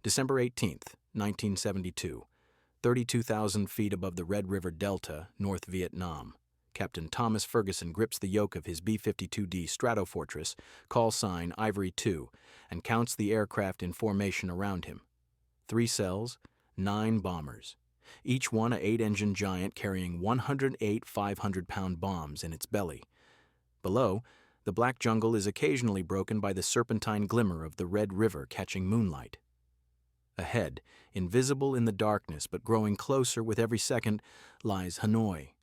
December 18th, 1972. 32,000 feet above the Red River Delta, North Vietnam. Captain Thomas Ferguson grips the yoke of his B-52D Stratofortress, call sign Ivory 2, and counts the aircraft in formation around him. 3 cells, 9 bombers. Each one a 8-engine giant carrying 108 500-pound bombs in its belly. Below, the black jungle is occasionally broken by the serpentine glimmer of the Red River catching moonlight. Ahead, invisible in the darkness but growing closer with every second, lies Hanoi.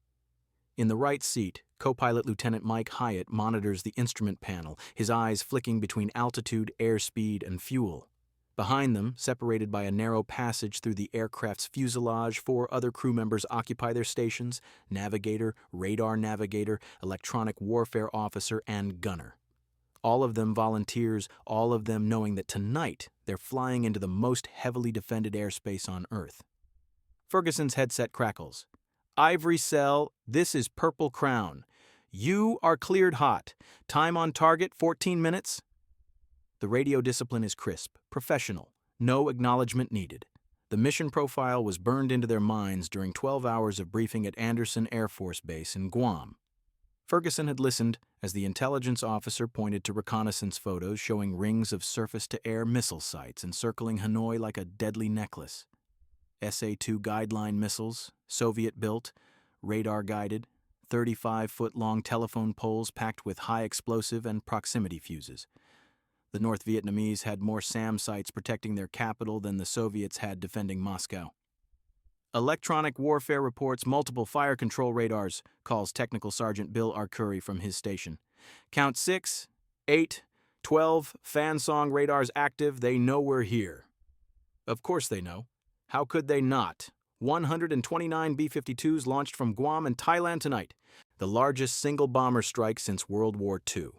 In the right seat, co-pilot Lieutenant Mike Hyatt monitors the instrument panel, his eyes flicking between altitude, airspeed, and fuel. Behind them, separated by a narrow passage through the aircraft's fuselage, 4 other crew members occupy their stations: navigator, radar navigator, electronic warfare officer, and gunner. All of them volunteers, all of them knowing that tonight they're flying into the most heavily defended airspace on Earth. Ferguson's headset crackles. Ivory Cell, this is Purple Crown. You are cleared hot. Time on target, 14 minutes. The radio discipline is crisp, professional, no acknowledgement needed. The mission profile was burned into their minds during 12 hours of briefing at Andersen Air Force Base in Guam. Ferguson had listened as the intelligence officer pointed to reconnaissance photos showing rings of surface-to-air missile sites encircling Hanoi like a deadly necklace. SA-2 guideline missiles, Soviet-built, radar-guided, 35-foot-long telephone poles packed with high explosive and proximity fuses. The North Vietnamese had more SAM sites protecting their capital than the Soviets had defending Moscow. Electronic warfare reports multiple fire control radars, calls Technical Sergeant Bill Arcuri from his station. Count 6, 8, 12, fan song radars active, they know we're here. Of course they know. How could they not? 129 B-52s launched from Guam and Thailand tonight, the largest single bomber strike since World War II.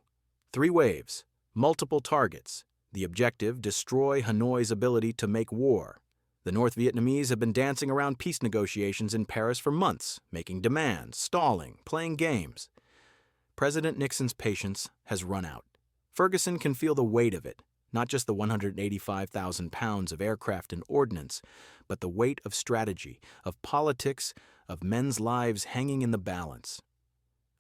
3 waves, multiple targets. The objective, destroy Hanoi's ability to make war. The North Vietnamese have been dancing around peace negotiations in Paris for months, making demands, stalling, playing games. President Nixon's patience has run out. Ferguson can feel the weight of it, not just the 185,000 pounds of aircraft and ordnance, but the weight of strategy, of politics, of men's lives hanging in the balance.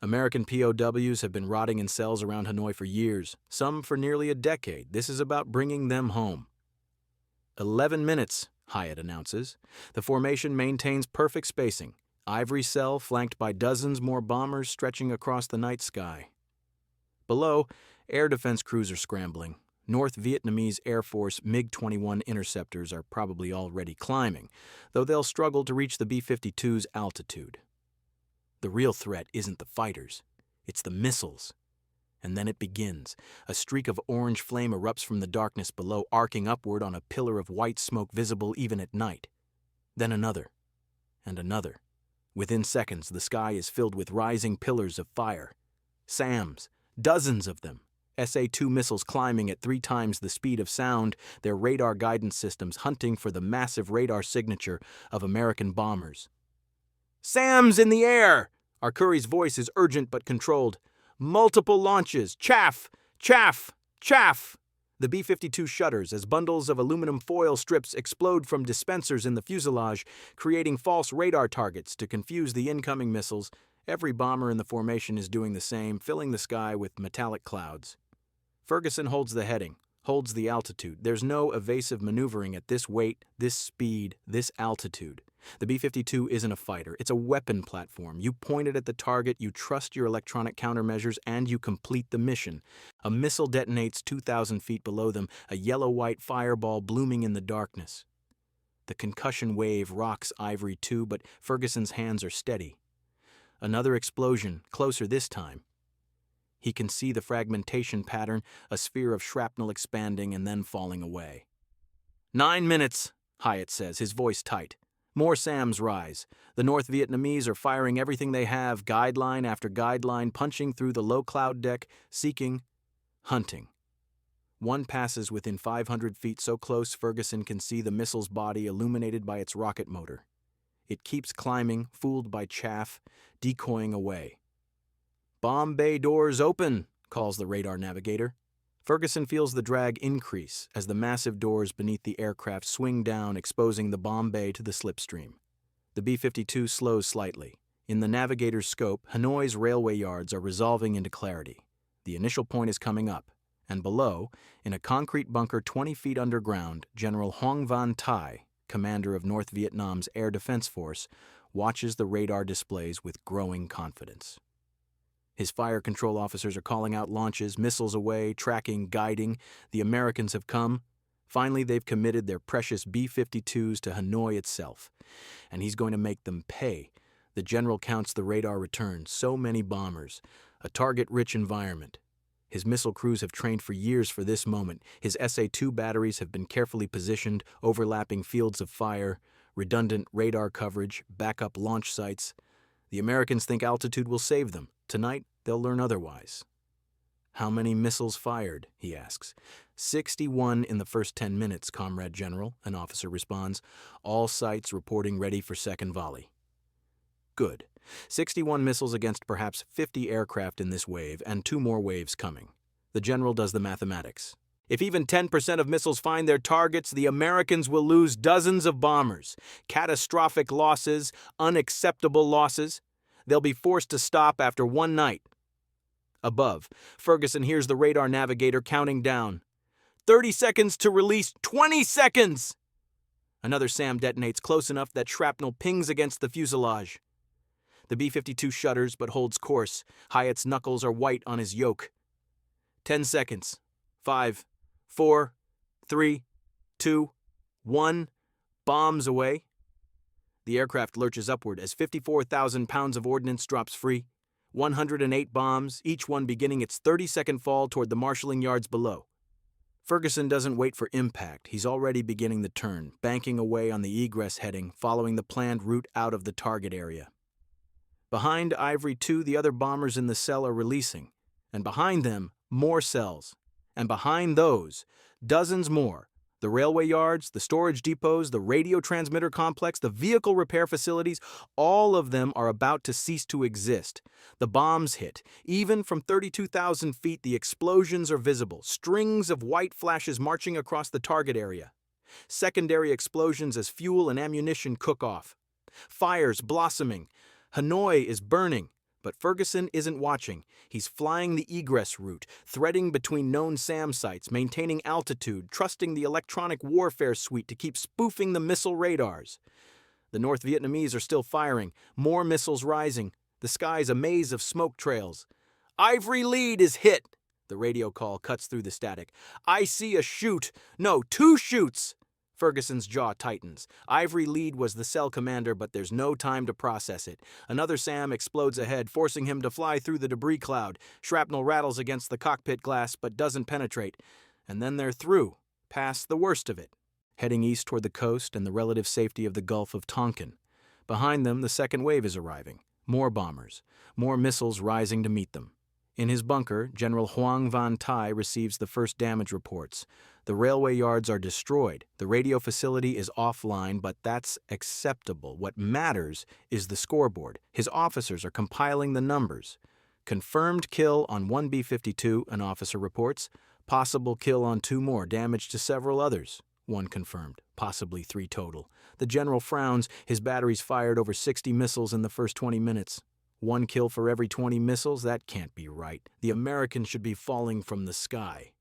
American POWs have been rotting in cells around Hanoi for years, some for nearly a decade. This is about bringing them home. 11 minutes, Hyatt announces. The formation maintains perfect spacing. Ivory Cell flanked by dozens more bombers stretching across the night sky. Below, air defense crews are scrambling. North Vietnamese Air Force MiG-21 interceptors are probably already climbing, though they'll struggle to reach the B-52's altitude. The real threat isn't the fighters, it's the missiles. And then it begins. A streak of orange flame erupts from the darkness below, arcing upward on a pillar of white smoke visible even at night. Then another, and another. Within seconds, the sky is filled with rising pillars of fire. SAMs, dozens of them. SA-2 missiles climbing at 3 times the speed of sound, their radar guidance systems hunting for the massive radar signature of American bombers. SAMs in the air! Arcuri's voice is urgent but controlled. Multiple launches. Chaff! Chaff! Chaff! The B-52 shudders as bundles of aluminum foil strips explode from dispensers in the fuselage, creating false radar targets to confuse the incoming missiles. Every bomber in the formation is doing the same, filling the sky with metallic clouds. Ferguson holds the heading, holds the altitude. There's no evasive maneuvering at this weight, this speed, this altitude. The B-52 isn't a fighter, it's a weapon platform. You point it at the target, you trust your electronic countermeasures, and you complete the mission. A missile detonates 2,000 feet below them, a yellow-white fireball blooming in the darkness. The concussion wave rocks Ivory 2, but Ferguson's hands are steady. Another explosion, closer this time. He can see the fragmentation pattern, a sphere of shrapnel expanding and then falling away. 9 minutes, Hyatt says, his voice tight. More SAMs rise. The North Vietnamese are firing everything they have, guideline after guideline, punching through the low cloud deck, seeking, hunting. One passes within 500 feet so close Ferguson can see the missile's body illuminated by its rocket motor. It keeps climbing, fooled by chaff, decoying away. "Bomb bay doors open," calls the radar navigator. Ferguson feels the drag increase as the massive doors beneath the aircraft swing down, exposing the bomb bay to the slipstream. The B-52 slows slightly. In the navigator's scope, Hanoi's railway yards are resolving into clarity. The initial point is coming up, and below, in a concrete bunker 20 feet underground, General Hoang Van Thai, commander of North Vietnam's Air Defense Force, watches the radar displays with growing confidence. His fire control officers are calling out launches, missiles away, tracking, guiding. The Americans have come. Finally, they've committed their precious B-52s to Hanoi itself, and he's going to make them pay. The general counts the radar returns, so many bombers, a target-rich environment. His missile crews have trained for years for this moment. His SA-2 batteries have been carefully positioned, overlapping fields of fire, redundant radar coverage, backup launch sites. The Americans think altitude will save them. Tonight, they'll learn otherwise. "How many missiles fired?" he asks. 61 in the first 10 minutes, Comrade General, an officer responds. All sites reporting ready for second volley. Good. 61 missiles against perhaps 50 aircraft in this wave, and 2 more waves coming. The general does the mathematics. If even 10% of missiles find their targets, the Americans will lose dozens of bombers. Catastrophic losses, unacceptable losses. They'll be forced to stop after one night. Above, Ferguson hears the radar navigator counting down. 30 seconds to release. 20 seconds! Another SAM detonates close enough that shrapnel pings against the fuselage. The B-52 shudders but holds course. Hyatt's knuckles are white on his yoke. 10 seconds. 5, 4, 3, 2, 1. Bombs away. The aircraft lurches upward as 54,000 pounds of ordnance drops free. 108 bombs, each one beginning its 30-second fall toward the marshalling yards below. Ferguson doesn't wait for impact. He's already beginning the turn, banking away on the egress heading, following the planned route out of the target area. Behind Ivory 2, the other bombers in the cell are releasing, and behind them, more cells. And behind those, dozens more. The railway yards, the storage depots, the radio transmitter complex, the vehicle repair facilities, all of them are about to cease to exist. The bombs hit. Even from 32,000 feet, the explosions are visible, strings of white flashes marching across the target area. Secondary explosions as fuel and ammunition cook off. Fires blossoming. Hanoi is burning. But Ferguson isn't watching. He's flying the egress route, threading between known SAM sites, maintaining altitude, trusting the electronic warfare suite to keep spoofing the missile radars. The North Vietnamese are still firing, more missiles rising. The sky's a maze of smoke trails. "Ivory lead is hit!" The radio call cuts through the static. "I see a shoot. No, 2 shoots!" Ferguson's jaw tightens. Ivory lead was the cell commander, but there's no time to process it. Another SAM explodes ahead, forcing him to fly through the debris cloud. Shrapnel rattles against the cockpit glass, but doesn't penetrate. And then they're through, past the worst of it, heading east toward the coast and the relative safety of the Gulf of Tonkin. Behind them, the second wave is arriving. More bombers, more missiles rising to meet them. In his bunker, General Hoang Van Thai receives the first damage reports. The railway yards are destroyed. The radio facility is offline, but that's acceptable. What matters is the scoreboard. His officers are compiling the numbers. Confirmed kill on 1 B-52, an officer reports. Possible kill on 2 more, damage to several others. 1 confirmed, possibly 3 total. The general frowns. His batteries fired over 60 missiles in the first 20 minutes. 1 kill for every 20 missiles? That can't be right. The Americans should be falling from the sky.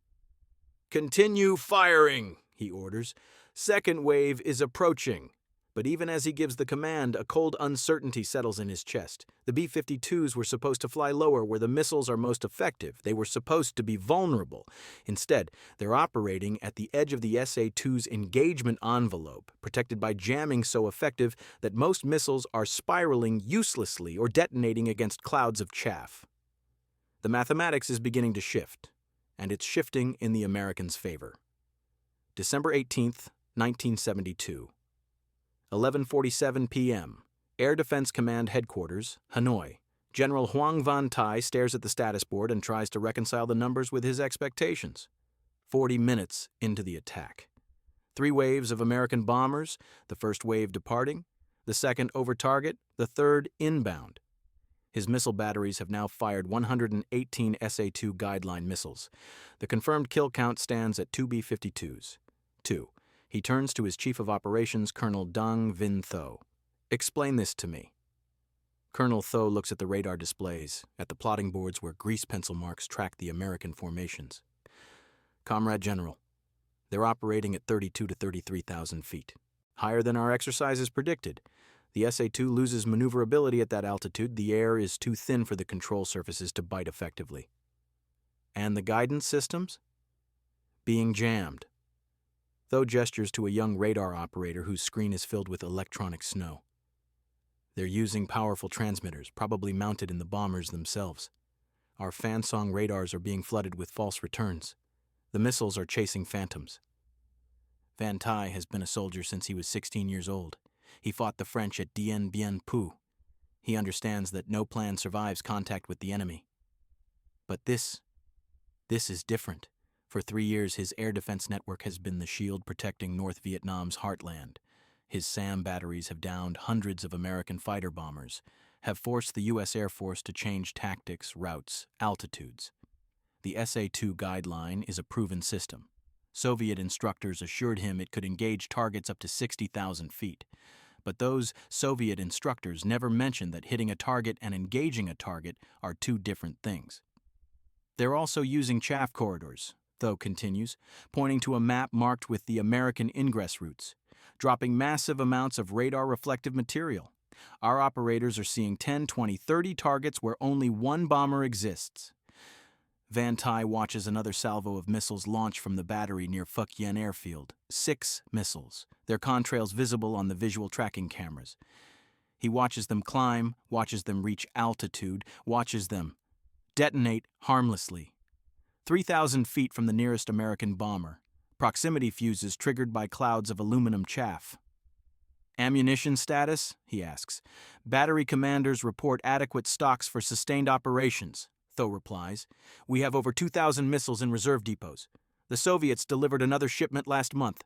"Continue firing," he orders. "Second wave is approaching." But even as he gives the command, a cold uncertainty settles in his chest. The B-52s were supposed to fly lower where the missiles are most effective. They were supposed to be vulnerable. Instead, they're operating at the edge of the SA-2's engagement envelope, protected by jamming so effective that most missiles are spiraling uselessly or detonating against clouds of chaff. The mathematics is beginning to shift, and it's shifting in the Americans' favor. December 18th, 1972. 11:47 p.m. Air Defense Command Headquarters, Hanoi. General Hoang Van Thai stares at the status board and tries to reconcile the numbers with his expectations. 40 minutes into the attack. 3 waves of American bombers, the first wave departing, the second over target, the third inbound. His missile batteries have now fired 118 SA-2 guideline missiles. The confirmed kill count stands at 2 B-52s. 2. He turns to his Chief of Operations, Colonel Dang Vinh Tho. Explain this to me. Colonel Tho looks at the radar displays, at the plotting boards where grease pencil marks track the American formations. Comrade General, they're operating at 32 to 33,000 feet. Higher than our exercises predicted. The SA-2 loses maneuverability at that altitude. The air is too thin for the control surfaces to bite effectively. And the guidance systems? Being jammed. Tho gestures to a young radar operator whose screen is filled with electronic snow. They're using powerful transmitters, probably mounted in the bombers themselves. Our fan-song radars are being flooded with false returns. The missiles are chasing phantoms. Van Tai has been a soldier since he was 16 years old. He fought the French at Dien Bien Phu. He understands that no plan survives contact with the enemy. But this is different. For 3 years, his air defense network has been the shield protecting North Vietnam's heartland. His SAM batteries have downed hundreds of American fighter bombers, have forced the U.S. Air Force to change tactics, routes, altitudes. The SA-2 guideline is a proven system. Soviet instructors assured him it could engage targets up to 60,000 feet. But those Soviet instructors never mentioned that hitting a target and engaging a target are two different things. They're also using chaff corridors, Tho continues, pointing to a map marked with the American ingress routes, dropping massive amounts of radar-reflective material. Our operators are seeing 10, 20, 30 targets where only one bomber exists. Van Tai watches another salvo of missiles launch from the battery near Phuc Yen airfield. 6 missiles, their contrails visible on the visual tracking cameras. He watches them climb, watches them reach altitude, watches them detonate harmlessly. 3,000 feet from the nearest American bomber. Proximity fuses triggered by clouds of aluminum chaff. Ammunition status? He asks. Battery commanders report adequate stocks for sustained operations, Tho replies. We have over 2,000 missiles in reserve depots. The Soviets delivered another shipment last month.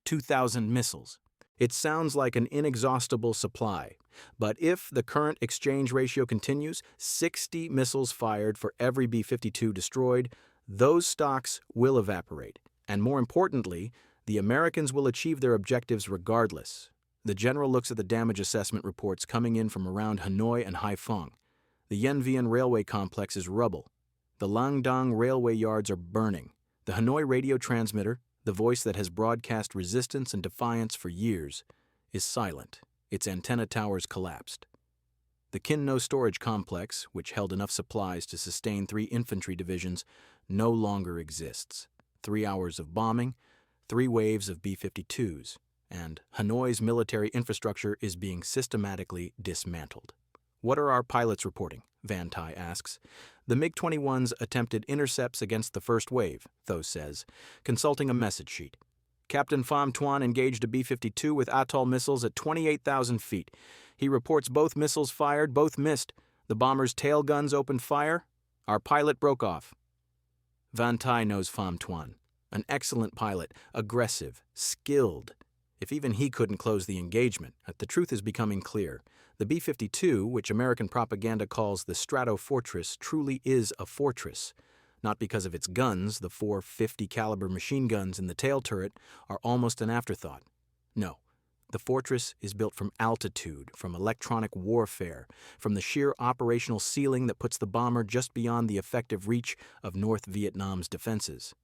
2,000 missiles. It sounds like an inexhaustible supply, but if the current exchange ratio continues, 60 missiles fired for every B-52 destroyed, those stocks will evaporate. And more importantly, the Americans will achieve their objectives regardless. The general looks at the damage assessment reports coming in from around Hanoi and Haiphong. The Yen Vien railway complex is rubble. The Lang Dang railway yards are burning. The Hanoi radio transmitter, the voice that has broadcast resistance and defiance for years, is silent. Its antenna towers collapsed. The Kin No storage complex, which held enough supplies to sustain 3 infantry divisions, no longer exists. 3 hours of bombing, 3 waves of B-52s, and Hanoi's military infrastructure is being systematically dismantled. What are our pilots reporting? Van Tai asks. The MiG-21s attempted intercepts against the first wave, Tho says, consulting a message sheet. Captain Pham Tuan engaged a B-52 with Atoll missiles at 28,000 feet. He reports both missiles fired, both missed. The bomber's tail guns opened fire. Our pilot broke off. Van Tai knows Pham Tuan. An excellent pilot, aggressive, skilled. If even he couldn't close the engagement, the truth is becoming clear. The B-52, which American propaganda calls the Stratofortress, truly is a fortress. Not because of its guns, the 4 50-caliber machine guns in the tail turret are almost an afterthought. No, the fortress is built from altitude, from electronic warfare, from the sheer operational ceiling that puts the bomber just beyond the effective reach of North Vietnam's defenses.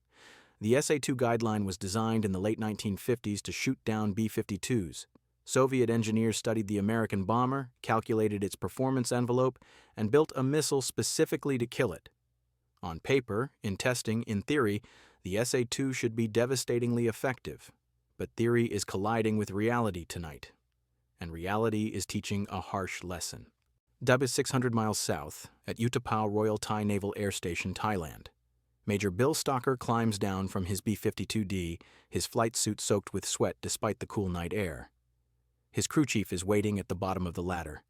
The SA-2 guideline was designed in the late 1950s to shoot down B-52s. Soviet engineers studied the American bomber, calculated its performance envelope, and built a missile specifically to kill it. On paper, in testing, in theory, the SA-2 should be devastatingly effective. But theory is colliding with reality tonight. And reality is teaching a harsh lesson. Dub is 600 miles south, at Utapao Royal Thai Naval Air Station, Thailand. Major Bill Stocker climbs down from his B-52D, his flight suit soaked with sweat despite the cool night air. His crew chief is waiting at the bottom of the ladder.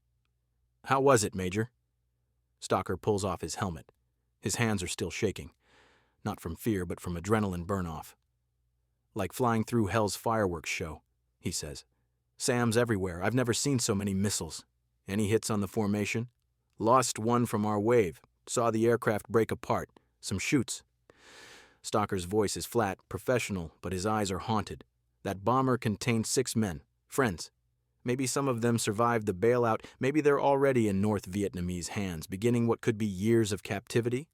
How was it, Major? Stocker pulls off his helmet. His hands are still shaking. Not from fear, but from adrenaline burn-off. Like flying through hell's fireworks show, he says. SAMs everywhere. I've never seen so many missiles. Any hits on the formation? Lost one from our wave. Saw the aircraft break apart. Some chutes. Stocker's voice is flat, professional, but his eyes are haunted. That bomber contained 6 men, friends. Maybe some of them survived the bailout. Maybe they're already in North Vietnamese hands, beginning what could be years of captivity.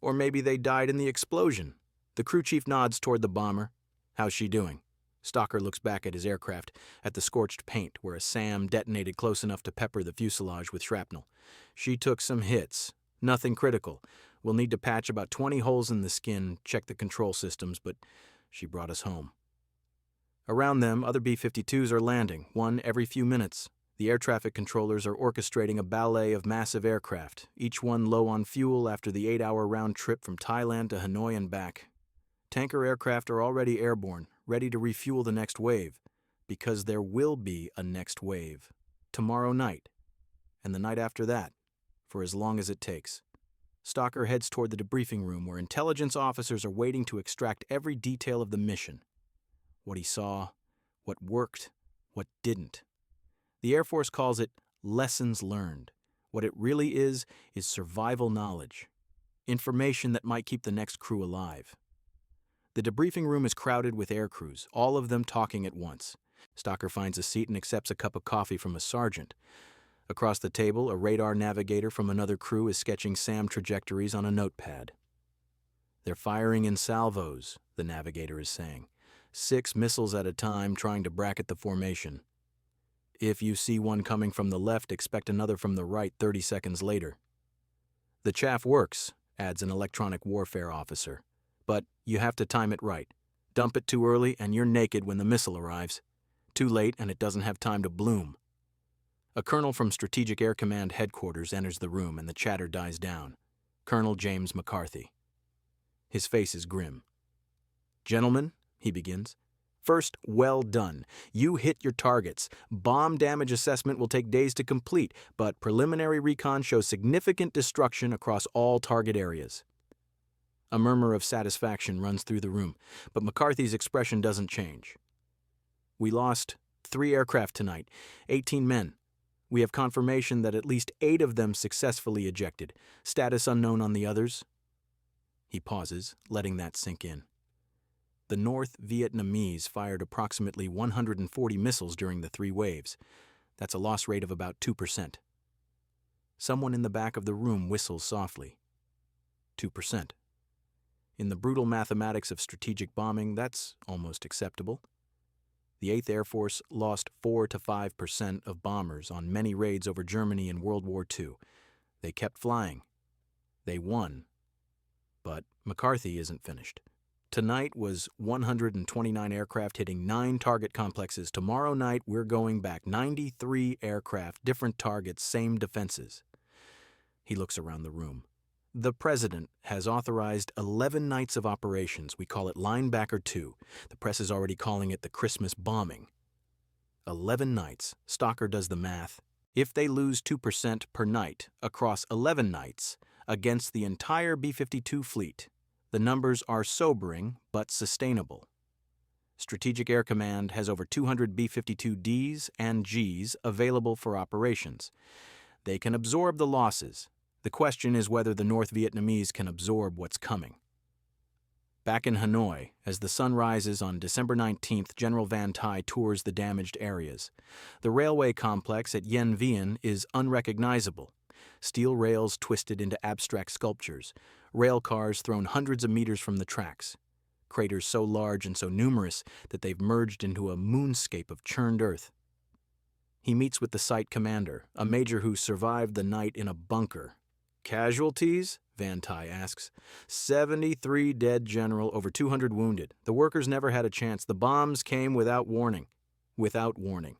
Or maybe they died in the explosion. The crew chief nods toward the bomber. How's she doing? Stocker looks back at his aircraft, at the scorched paint where a SAM detonated close enough to pepper the fuselage with shrapnel. She took some hits. Nothing critical. We'll need to patch about 20 holes in the skin, check the control systems, but she brought us home. Around them, other B-52s are landing, one every few minutes. The air traffic controllers are orchestrating a ballet of massive aircraft, each one low on fuel after the 8-hour round trip from Thailand to Hanoi and back. Tanker aircraft are already airborne, ready to refuel the next wave, because there will be a next wave. Tomorrow night, and the night after that, for as long as it takes. Stocker heads toward the debriefing room where intelligence officers are waiting to extract every detail of the mission. What he saw, what worked, what didn't. The Air Force calls it lessons learned. What it really is survival knowledge. Information that might keep the next crew alive. The debriefing room is crowded with air crews, all of them talking at once. Stocker finds a seat and accepts a cup of coffee from a sergeant. Across the table, a radar navigator from another crew is sketching SAM trajectories on a notepad. They're firing in salvos, the navigator is saying. 6 missiles at a time, trying to bracket the formation. If you see one coming from the left, expect another from the right 30 seconds later. The chaff works, adds an electronic warfare officer. But you have to time it right. Dump it too early and you're naked when the missile arrives. Too late and it doesn't have time to bloom. A colonel from Strategic Air Command headquarters enters the room and the chatter dies down. Colonel James McCarthy. His face is grim. Gentlemen, he begins. First, well done. You hit your targets. Bomb damage assessment will take days to complete, but preliminary recon shows significant destruction across all target areas. A murmur of satisfaction runs through the room, but McCarthy's expression doesn't change. We lost 3 aircraft tonight, 18 men. We have confirmation that at least 8 of them successfully ejected. Status unknown on the others. He pauses, letting that sink in. The North Vietnamese fired approximately 140 missiles during the 3 waves. That's a loss rate of about 2%. Someone in the back of the room whistles softly. 2%. In the brutal mathematics of strategic bombing, that's almost acceptable. The 8th Air Force lost 4 to 5% of bombers on many raids over Germany in World War II. They kept flying. They won. But McCarthy isn't finished. Tonight was 129 aircraft hitting 9 target complexes. Tomorrow night, we're going back 93 aircraft, different targets, same defenses. He looks around the room. The President has authorized 11 nights of operations. We call it Linebacker II. The press is already calling it the Christmas bombing. 11 nights. Stocker does the math. If they lose 2% per night across 11 nights against the entire B-52 fleet, the numbers are sobering but sustainable. Strategic Air Command has over 200 B-52Ds and Gs available for operations. They can absorb the losses. The question is whether the North Vietnamese can absorb what's coming. Back in Hanoi, as the sun rises on December 19th, General Van Thai tours the damaged areas. The railway complex at Yen Vien is unrecognizable. Steel rails twisted into abstract sculptures. Rail cars thrown hundreds of meters from the tracks. Craters so large and so numerous that they've merged into a moonscape of churned earth. He meets with the site commander, a major who survived the night in a bunker. Casualties? Van Thai asks. 73 dead, General, over 200 wounded. The workers never had a chance. The bombs came without warning. Without warning.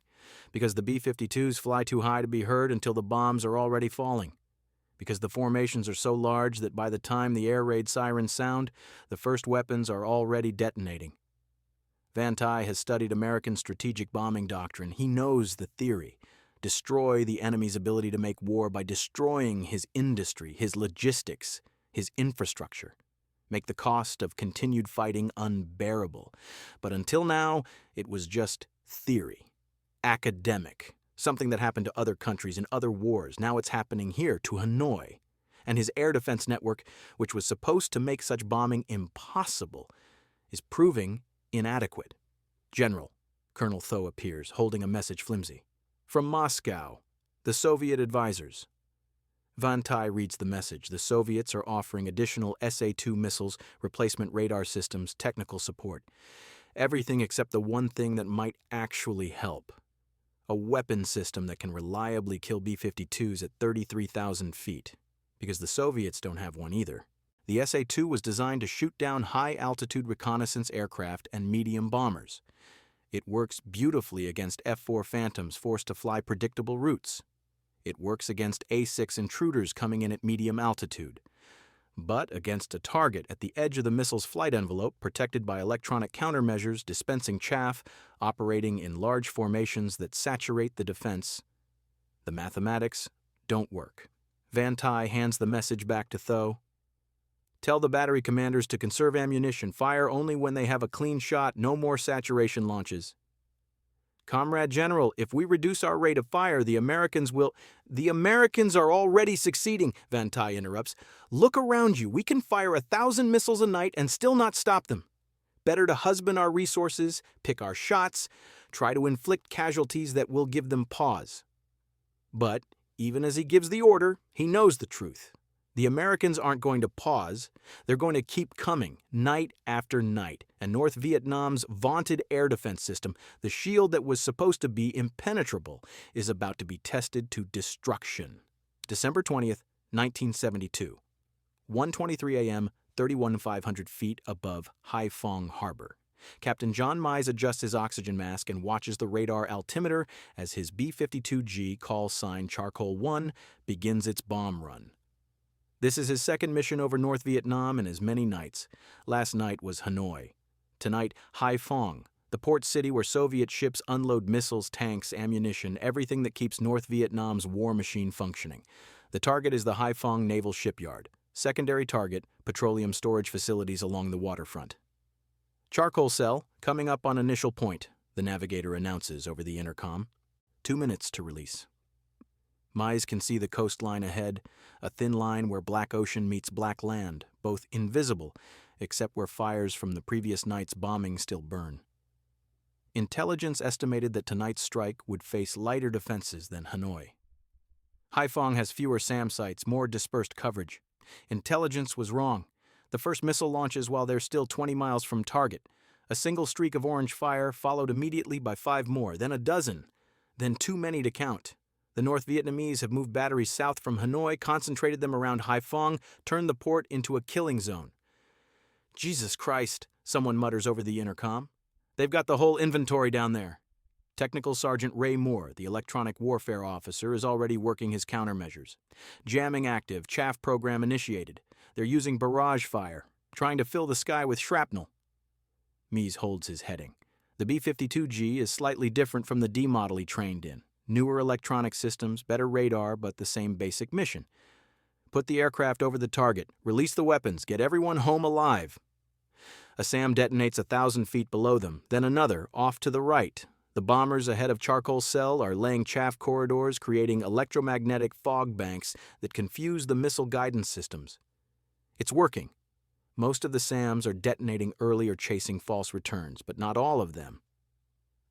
Because the B-52s fly too high to be heard until the bombs are already falling. Because the formations are so large that by the time the air raid sirens sound, the first weapons are already detonating. Van Thai has studied American strategic bombing doctrine. He knows the theory. Destroy the enemy's ability to make war by destroying his industry, his logistics, his infrastructure. Make the cost of continued fighting unbearable. But until now, it was just theory. Academic. Something that happened to other countries in other wars. Now it's happening here to Hanoi. And his air defense network, which was supposed to make such bombing impossible, is proving inadequate. General, Colonel Tho appears, holding a message flimsy. From Moscow, the Soviet advisors. Van Tai reads the message. The Soviets are offering additional SA-2 missiles, replacement radar systems, technical support. Everything except the one thing that might actually help. A weapon system that can reliably kill B-52s at 33,000 feet. Because the Soviets don't have one either. The SA-2 was designed to shoot down high-altitude reconnaissance aircraft and medium bombers. It works beautifully against F-4 Phantoms forced to fly predictable routes. It works against A-6 intruders coming in at medium altitude. But against a target at the edge of the missile's flight envelope, protected by electronic countermeasures, dispensing chaff, operating in large formations that saturate the defense, the mathematics don't work. Van Tai hands the message back to Tho. Tell the battery commanders to conserve ammunition, fire only when they have a clean shot, no more saturation launches. Comrade General, if we reduce our rate of fire, the Americans will— The Americans are already succeeding, Van Tai interrupts. Look around you. We can fire 1,000 missiles a night and still not stop them. Better to husband our resources, pick our shots, try to inflict casualties that will give them pause. But even as he gives the order, he knows the truth. The Americans aren't going to pause. They're going to keep coming, night after night. And North Vietnam's vaunted air defense system, the shield that was supposed to be impenetrable, is about to be tested to destruction. December 20th, 1972. 1:23 a.m., 31,500 feet above Haiphong Harbor. Captain John Mize adjusts his oxygen mask and watches the radar altimeter as his B-52G, call sign Charcoal 1, begins its bomb run. This is his second mission over North Vietnam in as many nights. Last night was Hanoi. Tonight, Haiphong, the port city where Soviet ships unload missiles, tanks, ammunition, everything that keeps North Vietnam's war machine functioning. The target is the Haiphong Naval Shipyard. Secondary target, petroleum storage facilities along the waterfront. Charcoal cell, coming up on initial point, the navigator announces over the intercom. 2 minutes to release. Mize can see the coastline ahead, a thin line where black ocean meets black land, both invisible, except where fires from the previous night's bombing still burn. Intelligence estimated that tonight's strike would face lighter defenses than Hanoi. Haiphong has fewer SAM sites, more dispersed coverage. Intelligence was wrong. The first missile launches while they're still 20 miles from target. A single streak of orange fire, followed immediately by 5 more, then a dozen, then too many to count. The North Vietnamese have moved batteries south from Hanoi, concentrated them around Haiphong, turned the port into a killing zone. Jesus Christ, someone mutters over the intercom. They've got the whole inventory down there. Technical Sergeant Ray Moore, the electronic warfare officer, is already working his countermeasures. Jamming active, chaff program initiated. They're using barrage fire, trying to fill the sky with shrapnel. Mize holds his heading. The B-52G is slightly different from the D model he trained in. Newer electronic systems, better radar, but the same basic mission. Put the aircraft over the target, release the weapons, get everyone home alive. A SAM detonates 1,000 feet below them, then another, off to the right. The bombers ahead of Charcoal Cell are laying chaff corridors, creating electromagnetic fog banks that confuse the missile guidance systems. It's working. Most of the SAMs are detonating early or chasing false returns, but not all of them.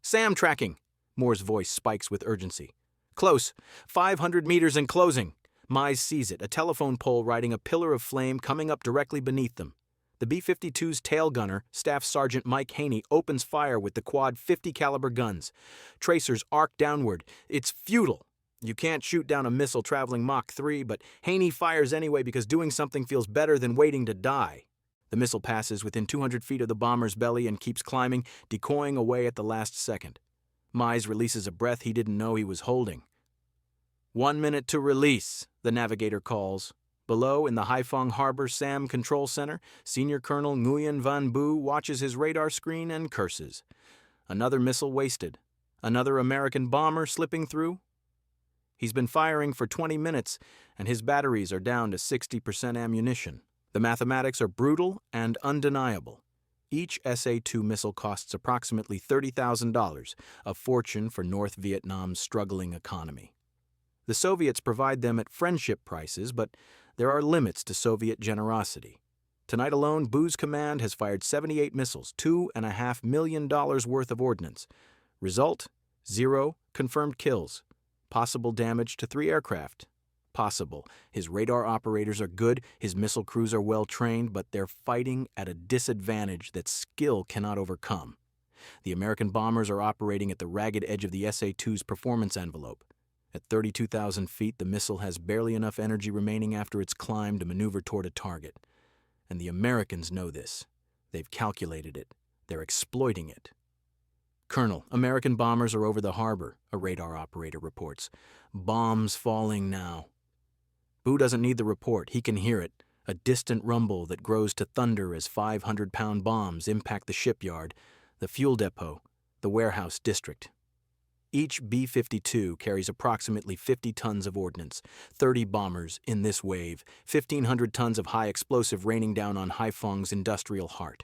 SAM tracking! Moore's voice spikes with urgency. Close. 500 meters and closing. Mize sees it, a telephone pole riding a pillar of flame coming up directly beneath them. The B-52's tail gunner, Staff Sergeant Mike Haney, opens fire with the quad 50 caliber guns. Tracers arc downward. It's futile. You can't shoot down a missile traveling Mach 3, but Haney fires anyway because doing something feels better than waiting to die. The missile passes within 200 feet of the bomber's belly and keeps climbing, decoying away at the last second. Mize releases a breath he didn't know he was holding. 1 minute to release, the navigator calls. Below, in the Haiphong Harbor SAM Control Center, Senior Colonel Nguyen Van Bu watches his radar screen and curses. Another missile wasted. Another American bomber slipping through. He's been firing for 20 minutes, and his batteries are down to 60% ammunition. The mathematics are brutal and undeniable. Each SA-2 missile costs approximately $30,000, a fortune for North Vietnam's struggling economy. The Soviets provide them at friendship prices, but there are limits to Soviet generosity. Tonight alone, Boo's command has fired 78 missiles, $2.5 million worth of ordnance. Result? 0 confirmed kills. Possible damage to 3 aircraft. Possible. His radar operators are good, his missile crews are well trained, but they're fighting at a disadvantage that skill cannot overcome. The American bombers are operating at the ragged edge of the SA-2's performance envelope. At 32,000 feet, the missile has barely enough energy remaining after its climb to maneuver toward a target. And the Americans know this. They've calculated it. They're exploiting it. "Colonel, American bombers are over the harbor," a radar operator reports. "Bombs falling now." Boo doesn't need the report. He can hear it, a distant rumble that grows to thunder as 500-pound bombs impact the shipyard, the fuel depot, the warehouse district. Each B-52 carries approximately 50 tons of ordnance, 30 bombers in this wave, 1,500 tons of high explosive raining down on Haiphong's industrial heart.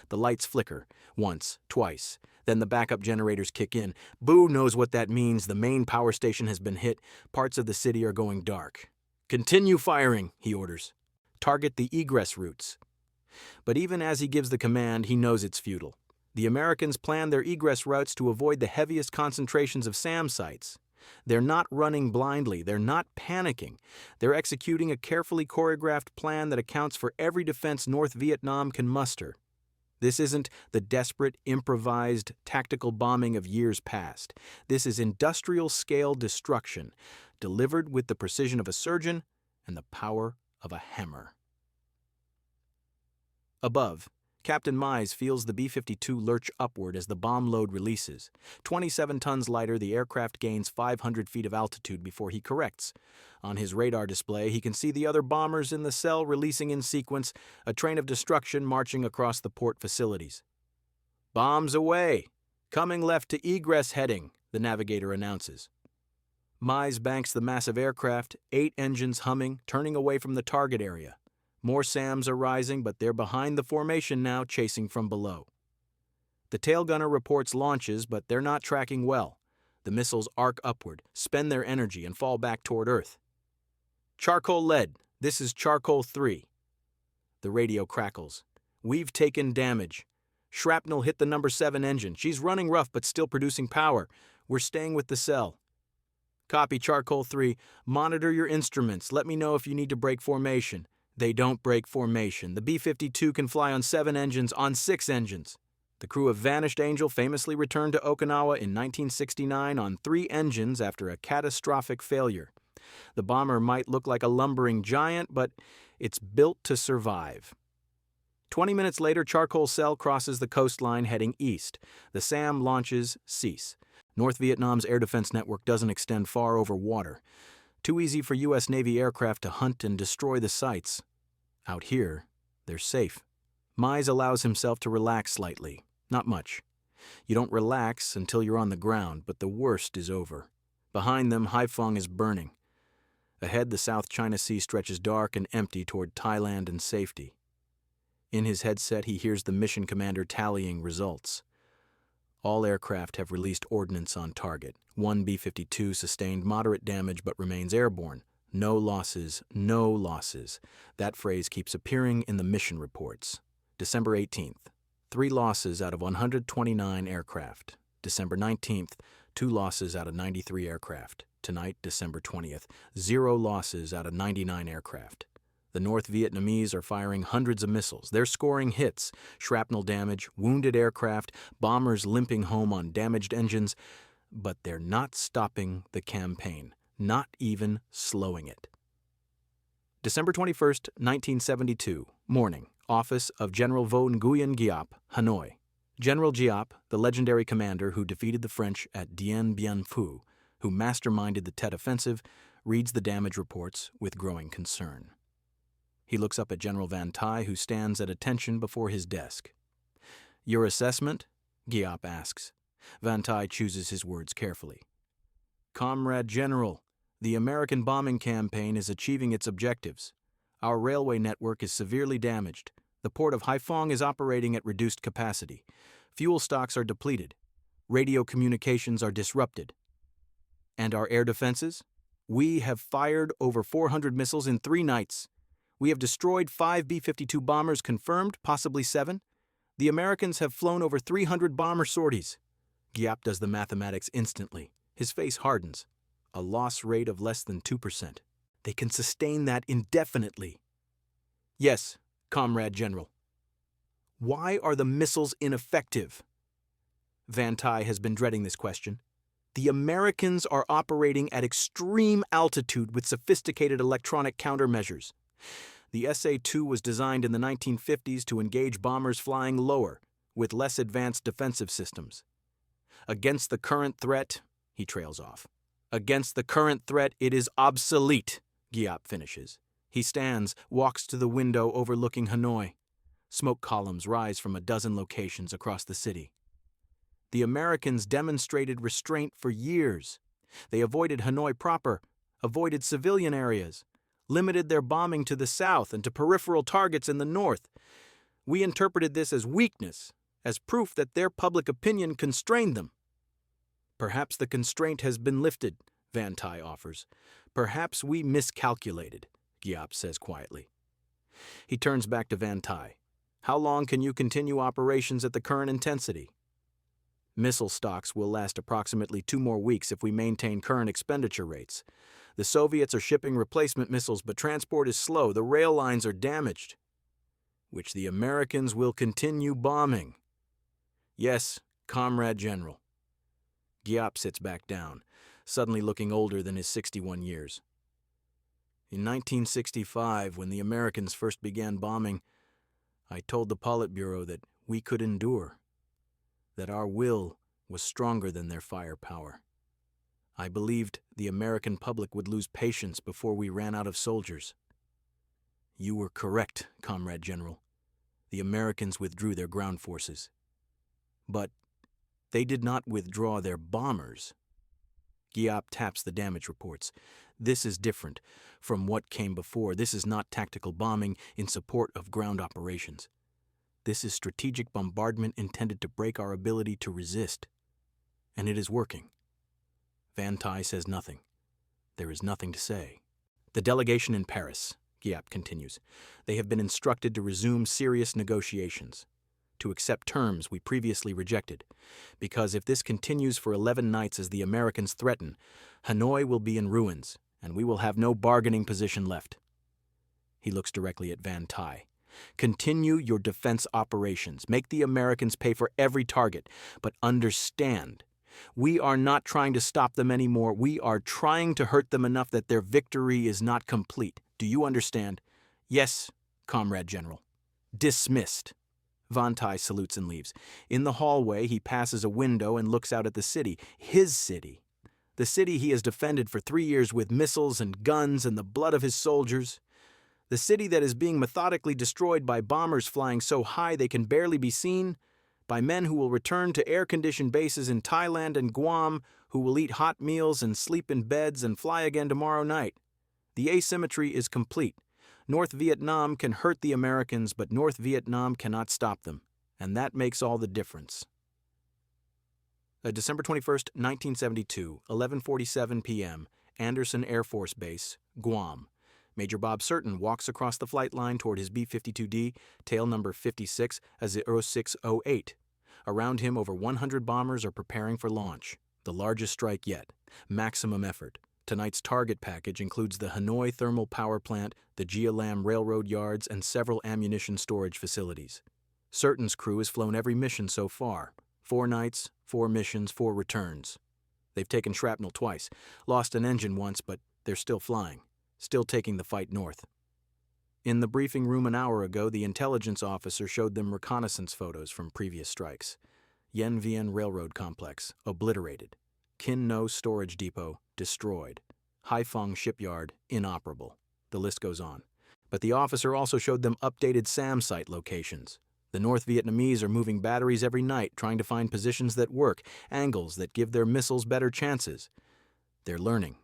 The lights flicker, once, twice. Then the backup generators kick in. Boo knows what that means. The main power station has been hit. Parts of the city are going dark. "Continue firing," he orders. "Target the egress routes." But even as he gives the command, he knows it's futile. The Americans plan their egress routes to avoid the heaviest concentrations of SAM sites. They're not running blindly. They're not panicking. They're executing a carefully choreographed plan that accounts for every defense North Vietnam can muster. This isn't the desperate, improvised, tactical bombing of years past. This is industrial-scale destruction, delivered with the precision of a surgeon and the power of a hammer. Above, Captain Mize feels the B-52 lurch upward as the bomb load releases. 27 tons lighter, the aircraft gains 500 feet of altitude before he corrects. On his radar display, he can see the other bombers in the cell releasing in sequence, a train of destruction marching across the port facilities. "Bombs away! Coming left to egress heading," the navigator announces. Mize banks the massive aircraft, 8 engines humming, turning away from the target area. More SAMs are rising, but they're behind the formation now, chasing from below. The tail gunner reports launches, but they're not tracking well. The missiles arc upward, spend their energy, and fall back toward Earth. "Charcoal lead, this is Charcoal 3. The radio crackles. "We've taken damage. Shrapnel hit the number 7 engine. She's running rough, but still producing power. We're staying with the cell." "Copy, Charcoal 3. Monitor your instruments. Let me know if you need to break formation." They don't break formation. The B-52 can fly on 7 engines, on 6 engines. The crew of Vanished Angel famously returned to Okinawa in 1969 on 3 engines after a catastrophic failure. The bomber might look like a lumbering giant, but it's built to survive. 20 minutes later, Charcoal Cell crosses the coastline heading east. The SAM launches cease. North Vietnam's air defense network doesn't extend far over water. Too easy for U.S. Navy aircraft to hunt and destroy the sites. Out here, they're safe. Mize allows himself to relax slightly. Not much. You don't relax until you're on the ground, but the worst is over. Behind them, Haiphong is burning. Ahead, the South China Sea stretches dark and empty toward Thailand and safety. In his headset, he hears the mission commander tallying results. All aircraft have released ordnance on target. 1 B-52 sustained moderate damage but remains airborne. No losses, no losses. That phrase keeps appearing in the mission reports. December 18th, 3 losses out of 129 aircraft. December 19th, 2 losses out of 93 aircraft. Tonight, December 20th, 0 losses out of 99 aircraft. The North Vietnamese are firing hundreds of missiles. They're scoring hits, shrapnel damage, wounded aircraft, bombers limping home on damaged engines, but they're not stopping the campaign, not even slowing it. December 21st, 1972, morning, office of General Vo Nguyen Giap, Hanoi. General Giap, the legendary commander who defeated the French at Dien Bien Phu, who masterminded the Tet Offensive, reads the damage reports with growing concern. He looks up at General Van Tai, who stands at attention before his desk. "Your assessment?" Giap asks. Van Tai chooses his words carefully. "Comrade General, the American bombing campaign is achieving its objectives. Our railway network is severely damaged. The port of Haiphong is operating at reduced capacity. Fuel stocks are depleted. Radio communications are disrupted. And our air defenses? We have fired over 400 missiles in 3 nights. We have destroyed 5 B-52 bombers confirmed, possibly 7. The Americans have flown over 300 bomber sorties. Giap does the mathematics instantly. His face hardens. A loss rate of less than 2%. They can sustain that indefinitely. Yes, Comrade General. Why are the missiles ineffective? Van Tai has been dreading this question. The Americans are operating at extreme altitude with sophisticated electronic countermeasures. The SA-2 was designed in the 1950s to engage bombers flying lower, with less advanced defensive systems. Against the current threat, he trails off. Against the current threat, it is obsolete, Giap finishes. He stands, walks to the window overlooking Hanoi. Smoke columns rise from a dozen locations across the city. The Americans demonstrated restraint for years. They avoided Hanoi proper, avoided civilian areas, limited their bombing to the south and to peripheral targets in the north. We interpreted this as weakness, as proof that their public opinion constrained them. Perhaps the constraint has been lifted, Van Tai offers. Perhaps we miscalculated, Giap says quietly. He turns back to Van Tai. How long can you continue operations at the current intensity? Missile stocks will last approximately 2 more weeks if we maintain current expenditure rates. The Soviets are shipping replacement missiles, but transport is slow. The rail lines are damaged, which the Americans will continue bombing. Yes, Comrade General. Giap sits back down, suddenly looking older than his 61 years. In 1965, when the Americans first began bombing, I told the Politburo that we could endure, that our will was stronger than their firepower. I believed the American public would lose patience before we ran out of soldiers. You were correct, Comrade General. The Americans withdrew their ground forces. But they did not withdraw their bombers. Giap taps the damage reports. This is different from what came before. This is not tactical bombing in support of ground operations. This is strategic bombardment intended to break our ability to resist. And it is working. Van Tai says nothing. There is nothing to say. The delegation in Paris, Giap continues. They have been instructed to resume serious negotiations, to accept terms we previously rejected, because if this continues for 11 nights as the Americans threaten, Hanoi will be in ruins, and we will have no bargaining position left. He looks directly at Van Tai. Continue your defense operations. Make the Americans pay for every target, but understand, we are not trying to stop them anymore. We are trying to hurt them enough that their victory is not complete. Do you understand? Yes, Comrade General. Dismissed. Van Tai salutes and leaves. In the hallway, he passes a window and looks out at the city. His city. The city he has defended for 3 years with missiles and guns and the blood of his soldiers. The city that is being methodically destroyed by bombers flying so high they can barely be seen, by men who will return to air-conditioned bases in Thailand and Guam, who will eat hot meals and sleep in beds and fly again tomorrow night. The asymmetry is complete. North Vietnam can hurt the Americans, but North Vietnam cannot stop them, and that makes all the difference. December 21st, 1972, 11:47 p.m., Andersen Air Force Base, Guam. Major Bob Certain walks across the flight line toward his B-52D, tail number 56, as 0608. Around him, over 100 bombers are preparing for launch. The largest strike yet. Maximum effort. Tonight's target package includes the Hanoi Thermal Power Plant, the Gia Lam Railroad Yards, and several ammunition storage facilities. Certain's crew has flown every mission so far. 4 nights, 4 missions, 4 returns. They've taken shrapnel twice, lost an engine once, but they're still flying. Still taking the fight north. In the briefing room an hour ago, the intelligence officer showed them reconnaissance photos from previous strikes. Yen Vien Railroad Complex, obliterated. Kin No Storage Depot, destroyed. Haiphong Shipyard, inoperable. The list goes on. But the officer also showed them updated SAM site locations. The North Vietnamese are moving batteries every night, trying to find positions that work, angles that give their missiles better chances. They're learning,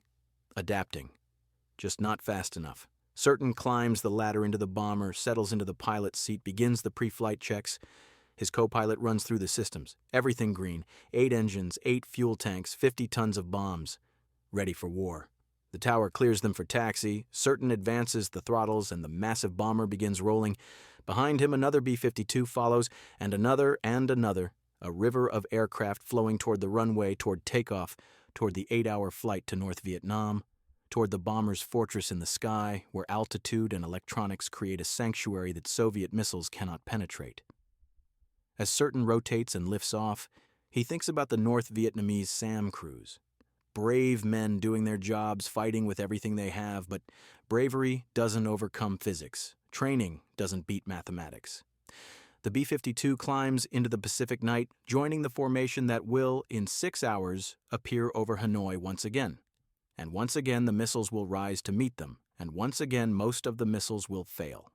adapting. Just not fast enough. Certain climbs the ladder into the bomber, settles into the pilot's seat, begins the pre-flight checks. His co-pilot runs through the systems. Everything green. 8 engines, 8 fuel tanks, 50 tons of bombs. Ready for war. The tower clears them for taxi. Certain advances the throttles, and the massive bomber begins rolling. Behind him, another B-52 follows, and another, a river of aircraft flowing toward the runway, toward takeoff, toward the 8-hour flight to North Vietnam, toward the bomber's fortress in the sky, where altitude and electronics create a sanctuary that Soviet missiles cannot penetrate. As Certain rotates and lifts off, he thinks about the North Vietnamese SAM crews. Brave men doing their jobs, fighting with everything they have, but bravery doesn't overcome physics. Training doesn't beat mathematics. The B-52 climbs into the Pacific night, joining the formation that will, in 6 hours, appear over Hanoi once again. And once again, the missiles will rise to meet them, and once again, most of the missiles will fail.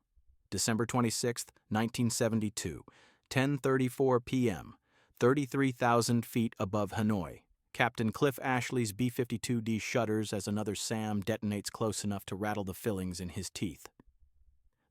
December 26, 1972, 10:34 p.m., 33,000 feet above Hanoi. Captain Cliff Ashley's B-52D shudders as another SAM detonates close enough to rattle the fillings in his teeth.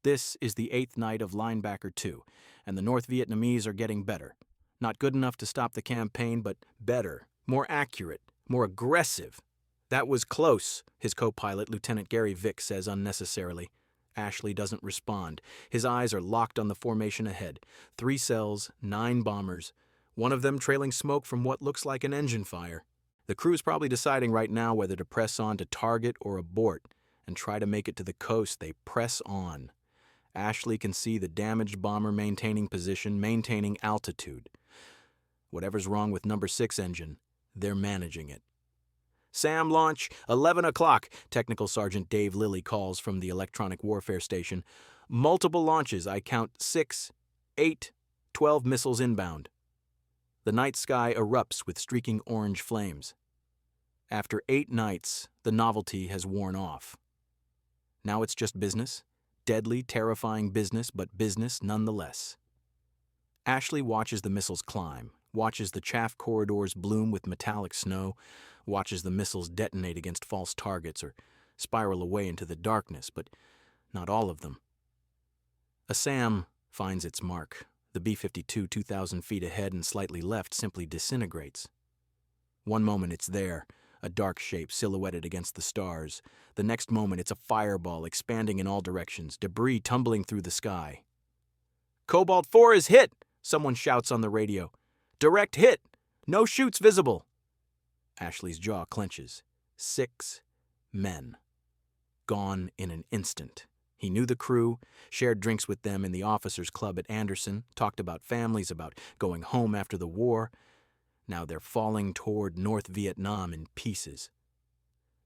This is the 8th night of Linebacker II, and the North Vietnamese are getting better. Not good enough to stop the campaign, but better, more accurate, more aggressive. "That was close," his co-pilot, Lieutenant Gary Vick, says unnecessarily. Ashley doesn't respond. His eyes are locked on the formation ahead. 3 cells, 9 bombers, one of them trailing smoke from what looks like an engine fire. The crew's probably deciding right now whether to press on to target or abort and try to make it to the coast. They press on. Ashley can see the damaged bomber maintaining position, maintaining altitude. Whatever's wrong with number 6 engine, they're managing it. "SAM launch, 11 o'clock, Technical Sergeant Dave Lilly calls from the electronic warfare station. "Multiple launches, I count 6, 8, 12 missiles inbound." The night sky erupts with streaking orange flames. After 8 nights, the novelty has worn off. Now it's just business. Deadly, terrifying business, but business nonetheless. Ashley watches the missiles climb, watches the chaff corridors bloom with metallic snow, watches the missiles detonate against false targets or spiral away into the darkness, but not all of them. A SAM finds its mark. The B-52, 2,000 feet ahead and slightly left, simply disintegrates. One moment it's there, a dark shape silhouetted against the stars. The next moment it's a fireball expanding in all directions, debris tumbling through the sky. "Cobalt 4 is hit!" someone shouts on the radio. "Direct hit! No chutes visible!" Ashley's jaw clenches. 6 men. Gone in an instant. He knew the crew, shared drinks with them in the officers' club at Anderson, talked about families, about going home after the war. Now they're falling toward North Vietnam in pieces.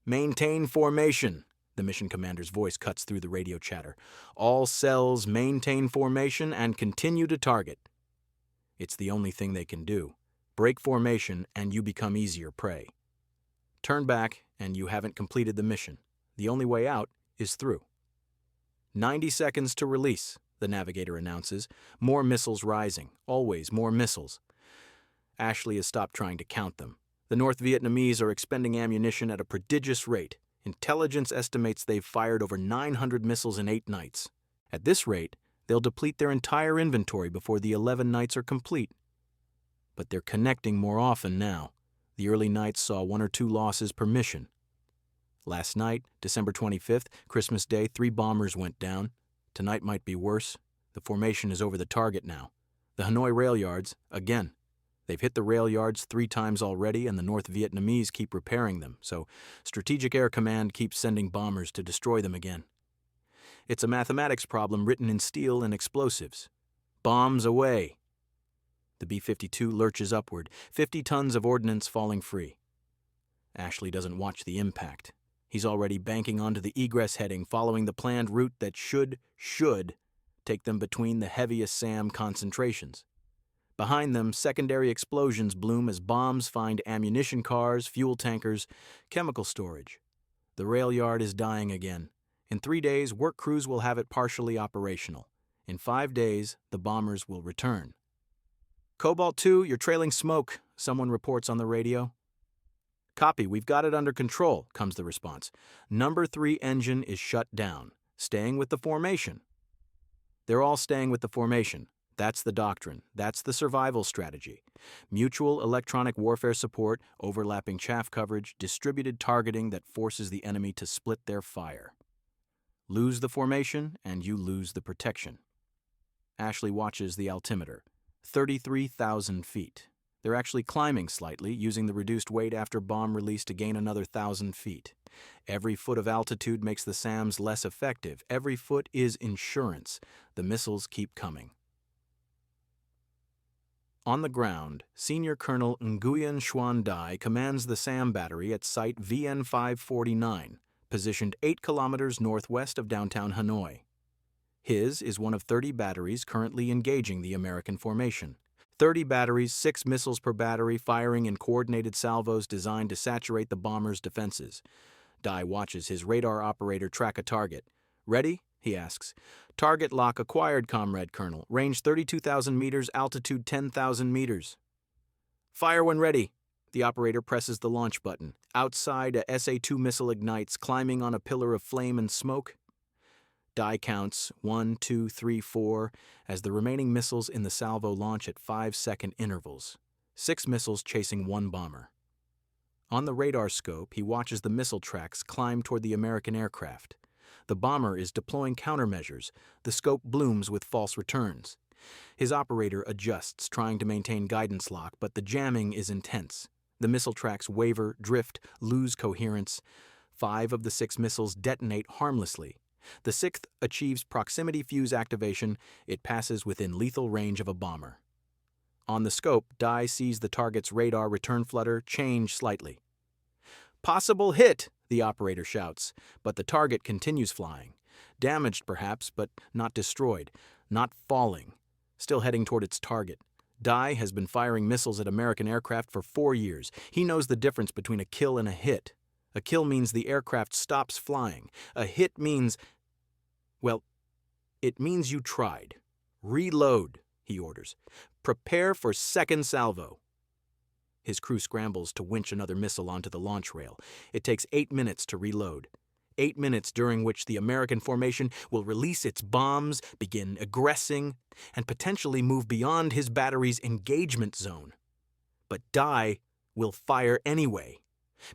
"Maintain formation," the mission commander's voice cuts through the radio chatter. "All cells maintain formation and continue to target." It's the only thing they can do. Break formation and you become easier prey. Turn back and you haven't completed the mission. The only way out is through. 90 seconds to release, the navigator announces. More missiles rising. Always more missiles. Ashley has stopped trying to count them. The North Vietnamese are expending ammunition at a prodigious rate. Intelligence estimates they've fired over 900 missiles in 8 nights. At this rate, they'll deplete their entire inventory before the 11 nights are complete. But they're connecting more often now. The early nights saw 1 or 2 losses per mission. Last night, December 25th, Christmas Day, 3 bombers went down. Tonight might be worse. The formation is over the target now. The Hanoi rail yards, again. They've hit the rail yards 3 times already, and the North Vietnamese keep repairing them, so Strategic Air Command keeps sending bombers to destroy them again. It's a mathematics problem written in steel and explosives. Bombs away. The B-52 lurches upward, 50 tons of ordnance falling free. Ashley doesn't watch the impact. He's already banking onto the egress heading, following the planned route that should take them between the heaviest SAM concentrations. Behind them, secondary explosions bloom as bombs find ammunition cars, fuel tankers, chemical storage. The rail yard is dying again. In 3 days, work crews will have it partially operational. In 5 days, the bombers will return. "Cobalt 2, you're trailing smoke," someone reports on the radio. "Copy, we've got it under control," comes the response. "Number 3 engine is shut down. Staying with the formation. They're all staying with the formation. That's the doctrine. That's the survival strategy. Mutual electronic warfare support, overlapping chaff coverage, distributed targeting that forces the enemy to split their fire. Lose the formation, and you lose the protection. Ashley watches the altimeter. 33,000 feet. They're actually climbing slightly, using the reduced weight after bomb release to gain another 1,000 feet. Every foot of altitude makes the SAMs less effective. Every foot is insurance. The missiles keep coming. On the ground, Senior Colonel Nguyen Xuan Dai commands the SAM battery at Site VN 549, positioned 8 kilometers northwest of downtown Hanoi. His is one of 30 batteries currently engaging the American formation. 30 batteries, 6 missiles per battery, firing in coordinated salvos designed to saturate the bomber's defenses. Dai watches his radar operator track a target. "Ready?" he asks. "Target lock acquired, Comrade Colonel. Range 32,000 meters, altitude 10,000 meters. "Fire when ready." The operator presses the launch button. Outside, a SA-2 missile ignites, climbing on a pillar of flame and smoke. Dai counts 1, 2, 3, 4 as the remaining missiles in the salvo launch at 5-second intervals. 6 missiles chasing 1 bomber. On the radar scope, he watches the missile tracks climb toward the American aircraft. The bomber is deploying countermeasures. The scope blooms with false returns. His operator adjusts, trying to maintain guidance lock, but the jamming is intense. The missile tracks waver, drift, lose coherence. 5 of the 6 missiles detonate harmlessly. The 6th achieves proximity fuse activation. It passes within lethal range of a bomber. On the scope, Dai sees the target's radar return flutter change slightly. "Possible hit," the operator shouts, but the target continues flying. Damaged perhaps, but not destroyed, not falling, still heading toward its target. Dai has been firing missiles at American aircraft for 4 years. He knows the difference between a kill and a hit. A kill means the aircraft stops flying. A hit means, well, it means you tried. "Reload," he orders. "Prepare for second salvo." His crew scrambles to winch another missile onto the launch rail. It takes 8 minutes to reload. 8 minutes during which the American formation will release its bombs, begin aggressing, and potentially move beyond his battery's engagement zone. But Dai will fire anyway,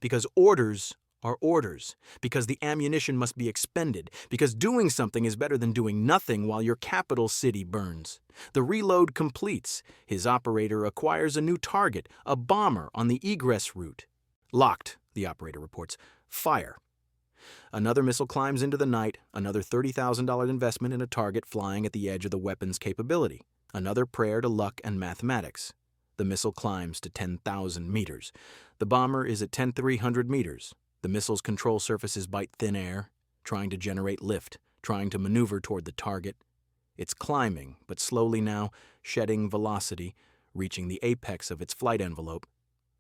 because orders are orders, because the ammunition must be expended, because doing something is better than doing nothing while your capital city burns. The reload completes. His operator acquires a new target, a bomber on the egress route. "Locked," the operator reports. "Fire." Another missile climbs into the night, another $30,000 investment in a target flying at the edge of the weapon's capability. Another prayer to luck and mathematics. The missile climbs to 10,000 meters. The bomber is at 10,300 meters. The missile's control surfaces bite thin air, trying to generate lift, trying to maneuver toward the target. It's climbing, but slowly now, shedding velocity, reaching the apex of its flight envelope.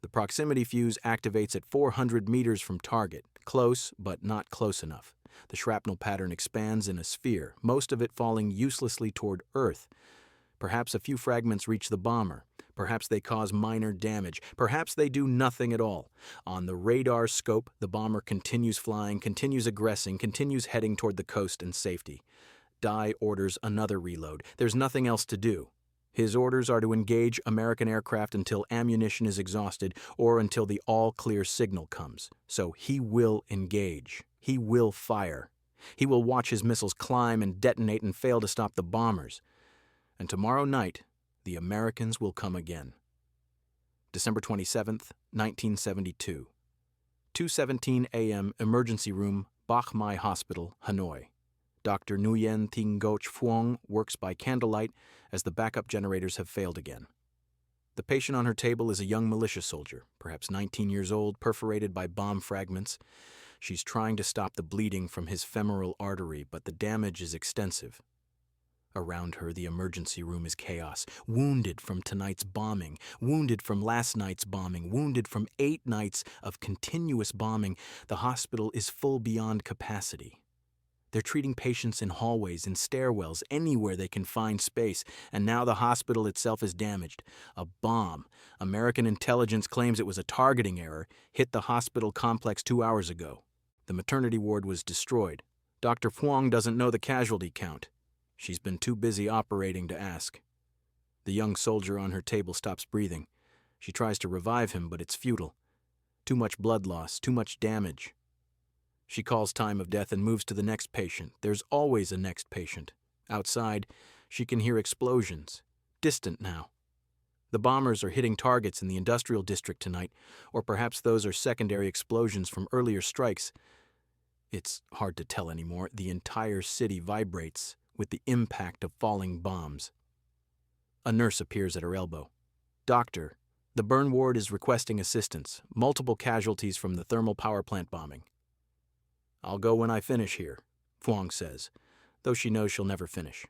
The proximity fuse activates at 400 meters from target, close but not close enough. The shrapnel pattern expands in a sphere, most of it falling uselessly toward Earth. Perhaps a few fragments reach the bomber. Perhaps they cause minor damage. Perhaps they do nothing at all. On the radar scope, the bomber continues flying, continues aggressing, continues heading toward the coast and safety. Dai orders another reload. There's nothing else to do. His orders are to engage American aircraft until ammunition is exhausted or until the all-clear signal comes. So he will engage. He will fire. He will watch his missiles climb and detonate and fail to stop the bombers. And tomorrow night, the Americans will come again. December 27th, 1972. 2:17 a.m. Emergency Room, Bach Mai Hospital, Hanoi. Dr. Nguyen Thinh Ngoc Phuong works by candlelight as the backup generators have failed again. The patient on her table is a young militia soldier, perhaps 19 years old, perforated by bomb fragments. She's trying to stop the bleeding from his femoral artery, but the damage is extensive. Around her, the emergency room is chaos. Wounded from tonight's bombing, wounded from last night's bombing, wounded from 8 nights of continuous bombing, the hospital is full beyond capacity. They're treating patients in hallways, in stairwells, anywhere they can find space, and now the hospital itself is damaged. A bomb, American intelligence claims it was a targeting error, hit the hospital complex 2 hours ago. The maternity ward was destroyed. Dr. Phuong doesn't know the casualty count. She's been too busy operating to ask. The young soldier on her table stops breathing. She tries to revive him, but it's futile. Too much blood loss, too much damage. She calls time of death and moves to the next patient. There's always a next patient. Outside, she can hear explosions. Distant now. The bombers are hitting targets in the industrial district tonight, or perhaps those are secondary explosions from earlier strikes. It's hard to tell anymore. The entire city vibrates with the impact of falling bombs. A nurse appears at her elbow. "Doctor, the burn ward is requesting assistance. Multiple casualties from the thermal power plant bombing." "I'll go when I finish here," Phuong says, though she knows she'll never finish.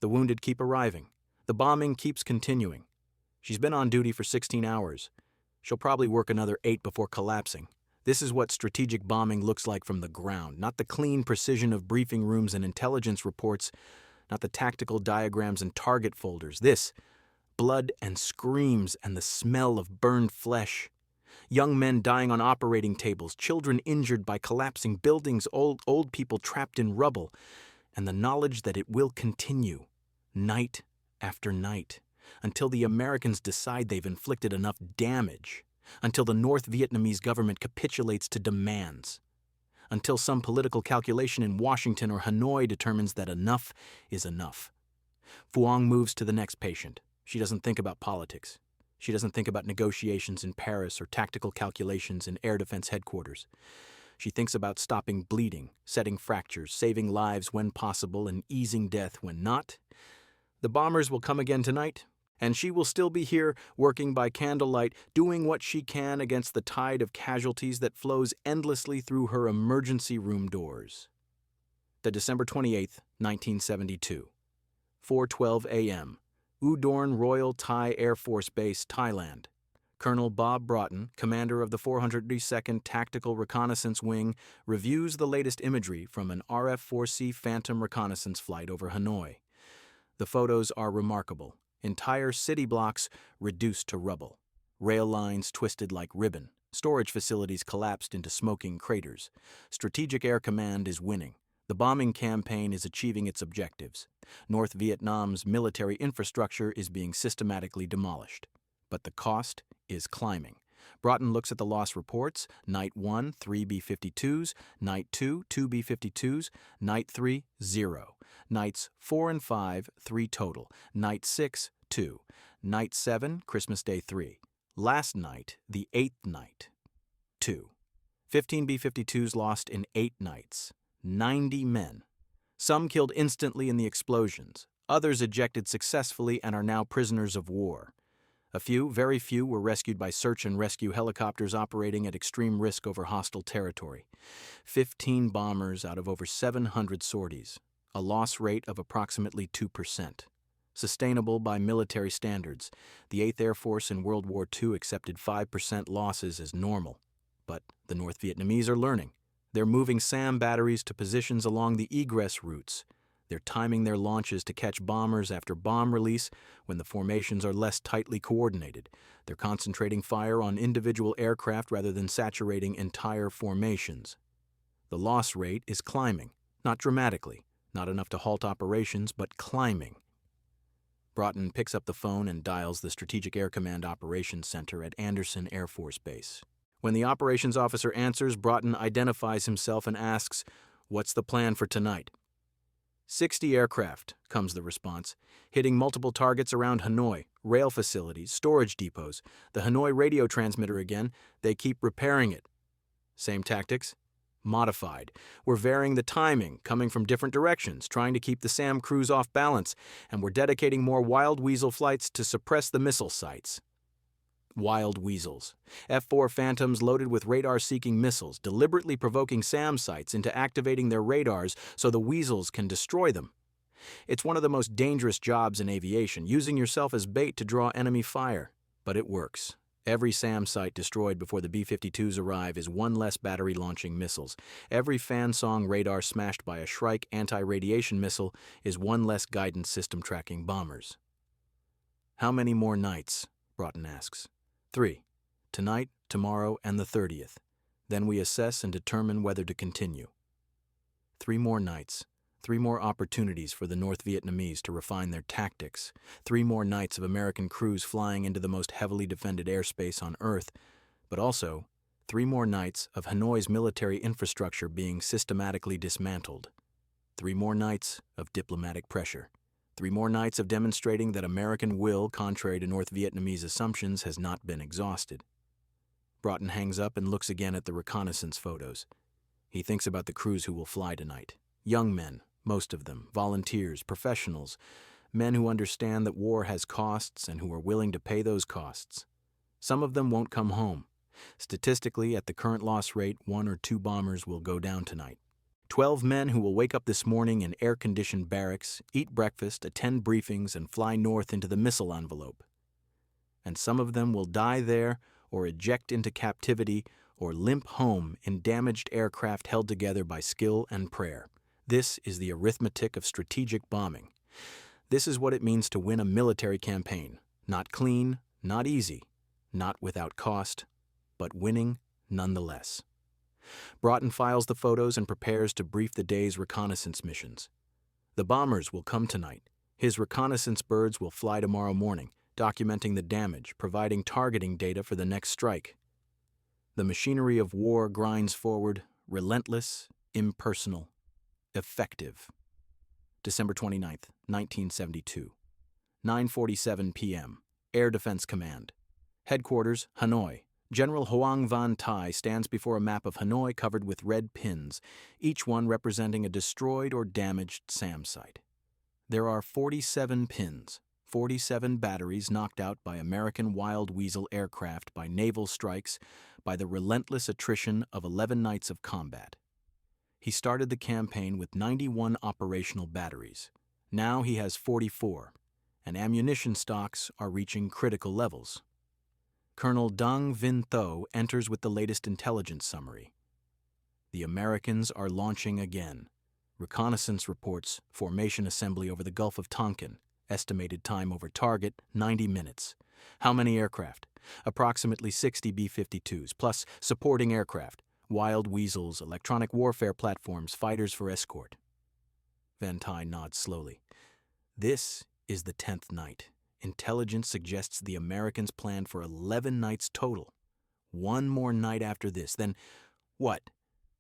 The wounded keep arriving. The bombing keeps continuing. She's been on duty for 16 hours. She'll probably work another 8 before collapsing. This is what strategic bombing looks like from the ground, not the clean precision of briefing rooms and intelligence reports, not the tactical diagrams and target folders. This, blood and screams and the smell of burned flesh. Young men dying on operating tables, children injured by collapsing buildings, old people trapped in rubble, and the knowledge that it will continue, night after night, until the Americans decide they've inflicted enough damage, until the North Vietnamese government capitulates to demands, until some political calculation in Washington or Hanoi determines that enough is enough. Phuong moves to the next patient. She doesn't think about politics. She doesn't think about negotiations in Paris or tactical calculations in Air Defense Headquarters. She thinks about stopping bleeding, setting fractures, saving lives when possible, and easing death when not. The bombers will come again tonight, and she will still be here, working by candlelight, doing what she can against the tide of casualties that flows endlessly through her emergency room doors. The December 28th, 1972. 4:12 a.m. Udorn Royal Thai Air Force Base, Thailand. Colonel Bob Broughton, commander of the 432nd Tactical Reconnaissance Wing, reviews the latest imagery from an RF-4C Phantom reconnaissance flight over Hanoi. The photos are remarkable. Entire city blocks reduced to rubble. Rail lines twisted like ribbon. Storage facilities collapsed into smoking craters. Strategic Air Command is winning. The bombing campaign is achieving its objectives. North Vietnam's military infrastructure is being systematically demolished. But the cost is climbing. Broughton looks at the loss reports. Night 1, 3 B-52s. Night 2, 2 B-52s. Night 3, 0. Nights 4 and 5, 3 total. Night 6, 2. Night 7, Christmas Day 3. Last night, the 8th night, 2. 15 B-52s lost in 8 nights. 90 men. Some killed instantly in the explosions. Others ejected successfully and are now prisoners of war. A few, very few, were rescued by search and rescue helicopters operating at extreme risk over hostile territory. 15 bombers out of over 700 sorties. A loss rate of approximately 2%. Sustainable by military standards. The 8th Air Force in World War II accepted 5% losses as normal. But the North Vietnamese are learning. They're moving SAM batteries to positions along the egress routes. They're timing their launches to catch bombers after bomb release when the formations are less tightly coordinated. They're concentrating fire on individual aircraft rather than saturating entire formations. The loss rate is climbing, not dramatically, not enough to halt operations, but climbing. Broughton picks up the phone and dials the Strategic Air Command Operations Center at Andersen Air Force Base. When the operations officer answers, Broughton identifies himself and asks, "What's the plan for tonight?" 60 aircraft, comes the response, hitting multiple targets around Hanoi, rail facilities, storage depots. The Hanoi radio transmitter again, they keep repairing it. Same tactics? Modified. We're varying the timing, coming from different directions, trying to keep the SAM crews off balance, and we're dedicating more Wild Weasel flights to suppress the missile sites. Wild Weasels. F-4 Phantoms loaded with radar-seeking missiles, deliberately provoking SAM sites into activating their radars so the Weasels can destroy them. It's one of the most dangerous jobs in aviation, using yourself as bait to draw enemy fire. But it works. Every SAM site destroyed before the B-52s arrive is one less battery launching missiles. Every Fansong radar smashed by a Shrike anti-radiation missile is one less guidance system tracking bombers. How many more nights? Broughton asks. 3. Tonight, tomorrow, and the 30th. Then we assess and determine whether to continue. 3 more nights, 3 more opportunities for the North Vietnamese to refine their tactics, 3 more nights of American crews flying into the most heavily defended airspace on Earth, but also 3 more nights of Hanoi's military infrastructure being systematically dismantled. 3 more nights of diplomatic pressure. 3 more nights of demonstrating that American will, contrary to North Vietnamese assumptions, has not been exhausted. Broughton hangs up and looks again at the reconnaissance photos. He thinks about the crews who will fly tonight. Young men, most of them, volunteers, professionals, men who understand that war has costs and who are willing to pay those costs. Some of them won't come home. Statistically, at the current loss rate, 1 or 2 bombers will go down tonight. 12 men who will wake up this morning in air-conditioned barracks, eat breakfast, attend briefings, and fly north into the missile envelope. And some of them will die there or eject into captivity or limp home in damaged aircraft held together by skill and prayer. This is the arithmetic of strategic bombing. This is what it means to win a military campaign. Not clean, not easy, not without cost, but winning nonetheless. Broughton files the photos and prepares to brief the day's reconnaissance missions. The bombers will come tonight. His reconnaissance birds will fly tomorrow morning, documenting the damage, providing targeting data for the next strike. The machinery of war grinds forward, relentless, impersonal, effective. December 29th, 1972. 9:47 p.m. Air Defense Command. Headquarters, Hanoi. General Hoang Van Thai stands before a map of Hanoi covered with red pins, each one representing a destroyed or damaged SAM site. There are 47 pins, 47 batteries knocked out by American Wild Weasel aircraft, by naval strikes, by the relentless attrition of 11 nights of combat. He started the campaign with 91 operational batteries. Now he has 44, and ammunition stocks are reaching critical levels. Colonel Dang Vinh Tho enters with the latest intelligence summary. The Americans are launching again. Reconnaissance reports, formation assembly over the Gulf of Tonkin. Estimated time over target, 90 minutes. How many aircraft? Approximately 60 B-52s, plus supporting aircraft, Wild Weasels, electronic warfare platforms, fighters for escort. Van Thai nods slowly. This is the 10th night. Intelligence suggests the Americans planned for 11 nights total. 1 more night after this, then what?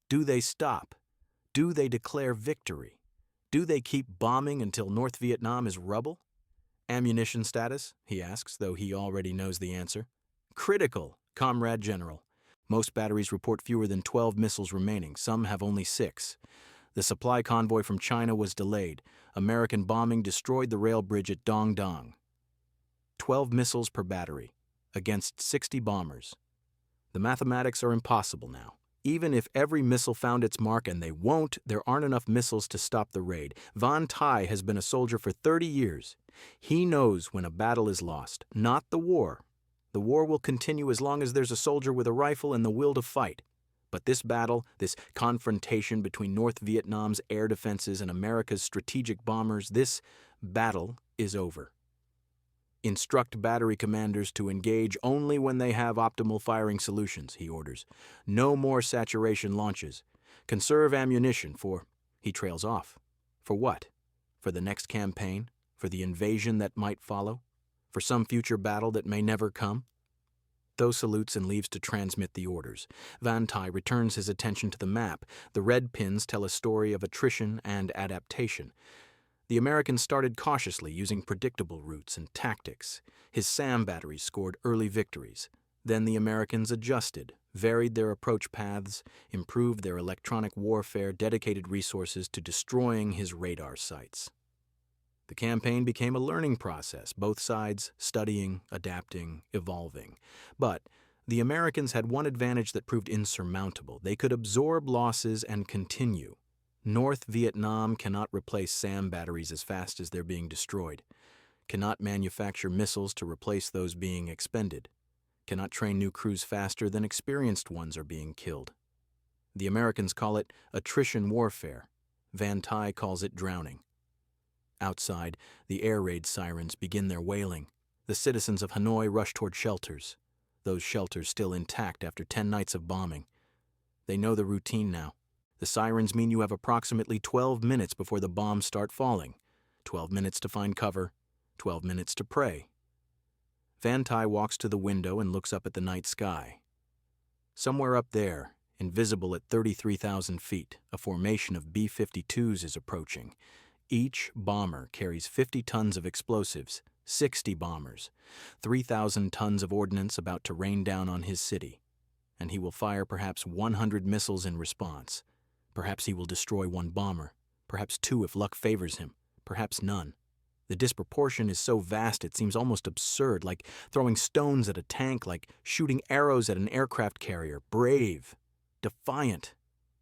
Do they stop? Do they declare victory? Do they keep bombing until North Vietnam is rubble? Ammunition status, he asks, though he already knows the answer. Critical, Comrade General. Most batteries report fewer than 12 missiles remaining. Some have only 6. The supply convoy from China was delayed. American bombing destroyed the rail bridge at Dong Dong. 12 missiles per battery, against 60 bombers. The mathematics are impossible now. Even if every missile found its mark, and they won't, there aren't enough missiles to stop the raid. Van Thai has been a soldier for 30 years. He knows when a battle is lost, not the war. The war will continue as long as there's a soldier with a rifle and the will to fight. But this battle, this confrontation between North Vietnam's air defenses and America's strategic bombers, this battle is over. Instruct battery commanders to engage only when they have optimal firing solutions, he orders. No more saturation launches. Conserve ammunition for... He trails off. For what? For the next campaign? For the invasion that might follow? For some future battle that may never come? Tho salutes and leaves to transmit the orders. Van Thai returns his attention to the map. The red pins tell a story of attrition and adaptation. The Americans started cautiously, using predictable routes and tactics. His SAM batteries scored early victories. Then the Americans adjusted, varied their approach paths, improved their electronic warfare, dedicated resources to destroying his radar sites. The campaign became a learning process, both sides studying, adapting, evolving. But the Americans had one advantage that proved insurmountable. They could absorb losses and continue. North Vietnam cannot replace SAM batteries as fast as they're being destroyed, cannot manufacture missiles to replace those being expended, cannot train new crews faster than experienced ones are being killed. The Americans call it attrition warfare. Van Thai calls it drowning. Outside, the air raid sirens begin their wailing. The citizens of Hanoi rush toward shelters, those shelters still intact after 10 nights of bombing. They know the routine now. The sirens mean you have approximately 12 minutes before the bombs start falling. 12 minutes to find cover, 12 minutes to pray. Van Tye walks to the window and looks up at the night sky. Somewhere up there, invisible at 33,000 feet, a formation of B-52s is approaching. Each bomber carries 50 tons of explosives, 60 bombers, 3,000 tons of ordnance about to rain down on his city. And he will fire perhaps 100 missiles in response. Perhaps he will destroy one bomber, perhaps two if luck favors him, perhaps none. The disproportion is so vast it seems almost absurd, like throwing stones at a tank, like shooting arrows at an aircraft carrier. Brave, defiant,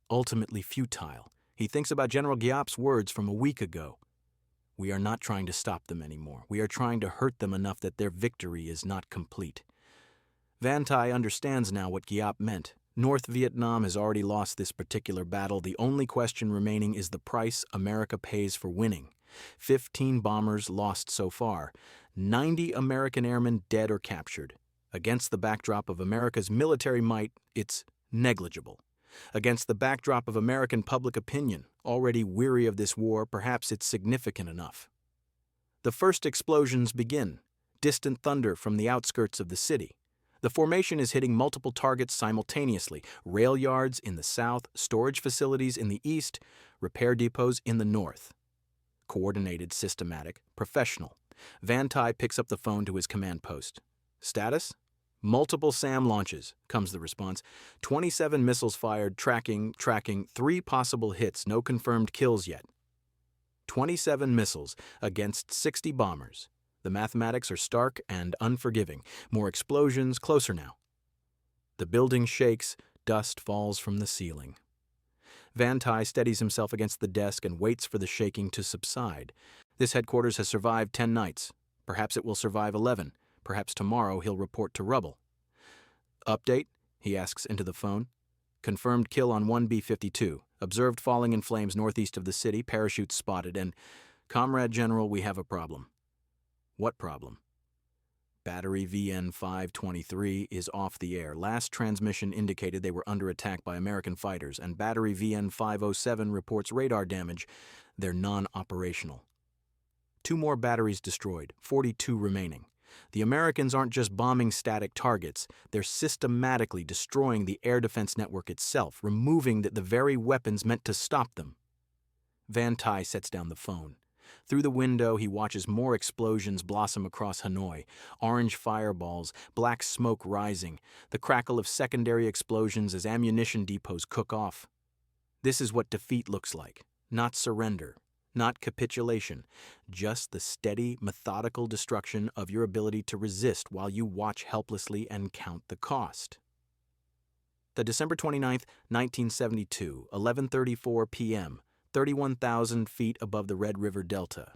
ultimately futile. He thinks about General Giap's words from a week ago. We are not trying to stop them anymore. We are trying to hurt them enough that their victory is not complete. Van Tye understands now what Giap meant. North Vietnam has already lost this particular battle. The only question remaining is the price America pays for winning. 15 bombers lost so far, 90 American airmen dead or captured. Against the backdrop of America's military might, it's negligible. Against the backdrop of American public opinion, already weary of this war, perhaps it's significant enough. The first explosions begin, distant thunder from the outskirts of the city. The formation is hitting multiple targets simultaneously, rail yards in the south, storage facilities in the east, repair depots in the north. Coordinated, systematic, professional. Van Tye picks up the phone to his command post. Status? Multiple SAM launches, comes the response. 27 missiles fired, tracking, 3 possible hits, no confirmed kills yet. 27 missiles against 60 bombers. The mathematics are stark and unforgiving. More explosions, closer now. The building shakes, dust falls from the ceiling. Van Tye steadies himself against the desk and waits for the shaking to subside. This headquarters has survived 10 nights. Perhaps it will survive 11. Perhaps tomorrow he'll report to rubble. Update? He asks into the phone. Confirmed kill on one B-52. Observed falling in flames northeast of the city, parachutes spotted, and, Comrade General, we have a problem. What problem? Battery VN-523 is off the air. Last transmission indicated they were under attack by American fighters, and battery VN-507 reports radar damage. They're non-operational. 2 more batteries destroyed, 42 remaining. The Americans aren't just bombing static targets, they're systematically destroying the air defense network itself, removing the very weapons meant to stop them. Van Tye sets down the phone. Through the window, he watches more explosions blossom across Hanoi, orange fireballs, black smoke rising, the crackle of secondary explosions as ammunition depots cook off. This is what defeat looks like, not surrender, not capitulation, just the steady, methodical destruction of your ability to resist while you watch helplessly and count the cost. The December 29th, 1972, 11:34 p.m., 31,000 feet above the Red River Delta.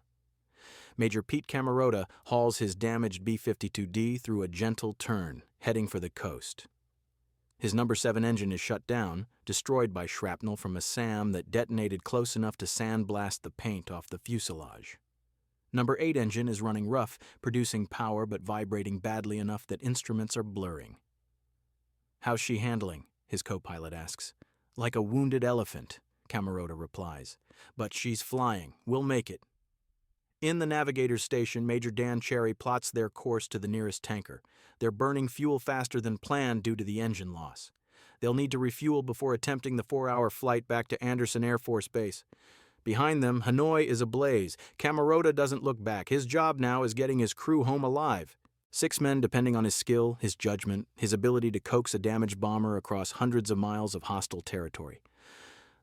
Major Pete Camarota hauls his damaged B-52D through a gentle turn, heading for the coast. His number 7 engine is shut down, destroyed by shrapnel from a SAM that detonated close enough to sandblast the paint off the fuselage. Number 8 engine is running rough, producing power but vibrating badly enough that instruments are blurring. "How's she handling?" his co-pilot asks. "Like a wounded elephant," Camarota replies. "But she's flying. We'll make it." In the navigator's station, Major Dan Cherry plots their course to the nearest tanker. They're burning fuel faster than planned due to the engine loss. They'll need to refuel before attempting the 4-hour flight back to Andersen Air Force Base. Behind them, Hanoi is ablaze. Camarota doesn't look back. His job now is getting his crew home alive. 6 men depending on his skill, his judgment, his ability to coax a damaged bomber across hundreds of miles of hostile territory.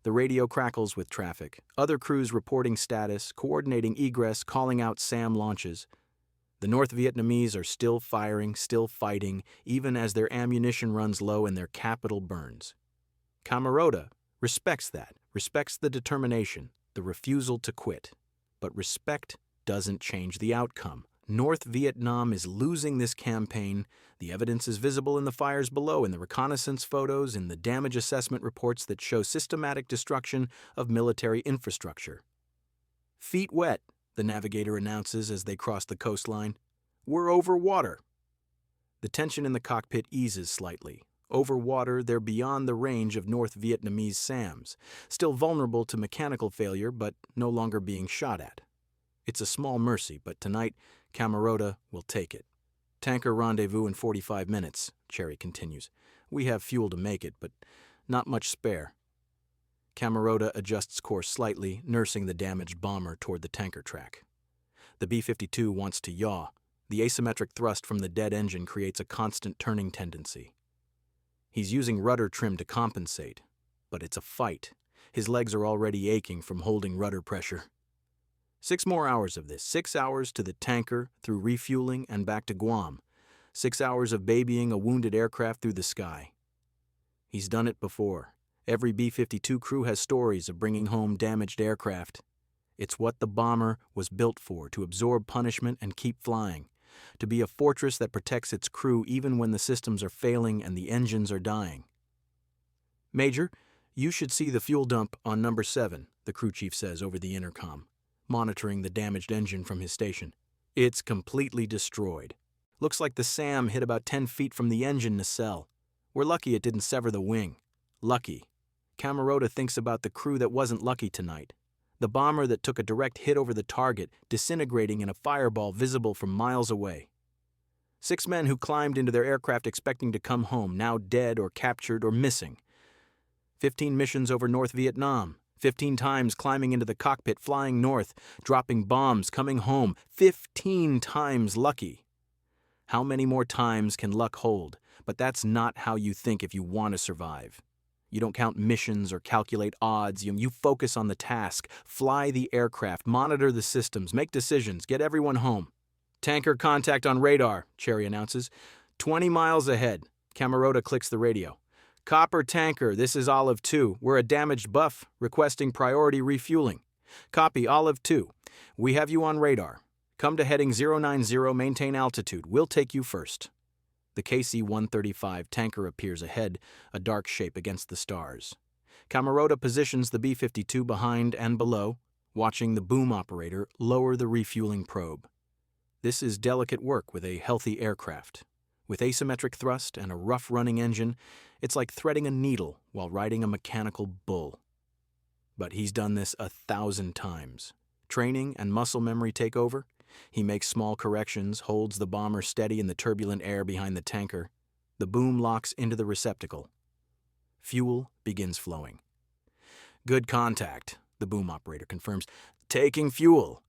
The radio crackles with traffic. Other crews reporting status, coordinating egress, calling out SAM launches. The North Vietnamese are still firing, still fighting, even as their ammunition runs low and their capital burns. Camarota respects that, respects the determination, the refusal to quit. But respect doesn't change the outcome. North Vietnam is losing this campaign. The evidence is visible in the fires below, in the reconnaissance photos, in the damage assessment reports that show systematic destruction of military infrastructure. "Feet wet," the navigator announces as they cross the coastline. "We're over water." The tension in the cockpit eases slightly. Over water, they're beyond the range of North Vietnamese SAMs, still vulnerable to mechanical failure but no longer being shot at. It's a small mercy, but tonight, Camerota will take it. Tanker rendezvous in 45 minutes, Cherry continues. We have fuel to make it, but not much spare. Camerota adjusts course slightly, nursing the damaged bomber toward the tanker track. The B-52 wants to yaw. The asymmetric thrust from the dead engine creates a constant turning tendency. He's using rudder trim to compensate, but it's a fight. His legs are already aching from holding rudder pressure. 6 more hours of this, 6 hours to the tanker, through refueling and back to Guam. 6 hours of babying a wounded aircraft through the sky. He's done it before. Every B-52 crew has stories of bringing home damaged aircraft. It's what the bomber was built for, to absorb punishment and keep flying. To be a fortress that protects its crew even when the systems are failing and the engines are dying. Major, you should see the fuel dump on number 7, the crew chief says over the intercom, monitoring the damaged engine from his station. It's completely destroyed. Looks like the SAM hit about 10 feet from the engine nacelle. We're lucky it didn't sever the wing. Lucky. Camerota thinks about the crew that wasn't lucky tonight. The bomber that took a direct hit over the target, disintegrating in a fireball visible from miles away. 6 men who climbed into their aircraft expecting to come home, now dead or captured or missing. 15 missions over North Vietnam. 15 times climbing into the cockpit, flying north, dropping bombs, coming home. 15 times lucky. How many more times can luck hold? But that's not how you think if you want to survive. You don't count missions or calculate odds. You focus on the task. Fly the aircraft, monitor the systems, make decisions, get everyone home. Tanker contact on radar, Cherry announces. 20 miles ahead. Camerota clicks the radio. Copper tanker, this is Olive 2. We're a damaged buff, requesting priority refueling. Copy, Olive 2. We have you on radar. Come to heading 090, maintain altitude. We'll take you first. The KC-135 tanker appears ahead, a dark shape against the stars. Camerota positions the B-52 behind and below, watching the boom operator lower the refueling probe. This is delicate work with a healthy aircraft. With asymmetric thrust and a rough-running engine, it's like threading a needle while riding a mechanical bull. But he's done this 1,000 times. Training and muscle memory take over. He makes small corrections, holds the bomber steady in the turbulent air behind the tanker. The boom locks into the receptacle. Fuel begins flowing. Good contact, the boom operator confirms. Taking fuel.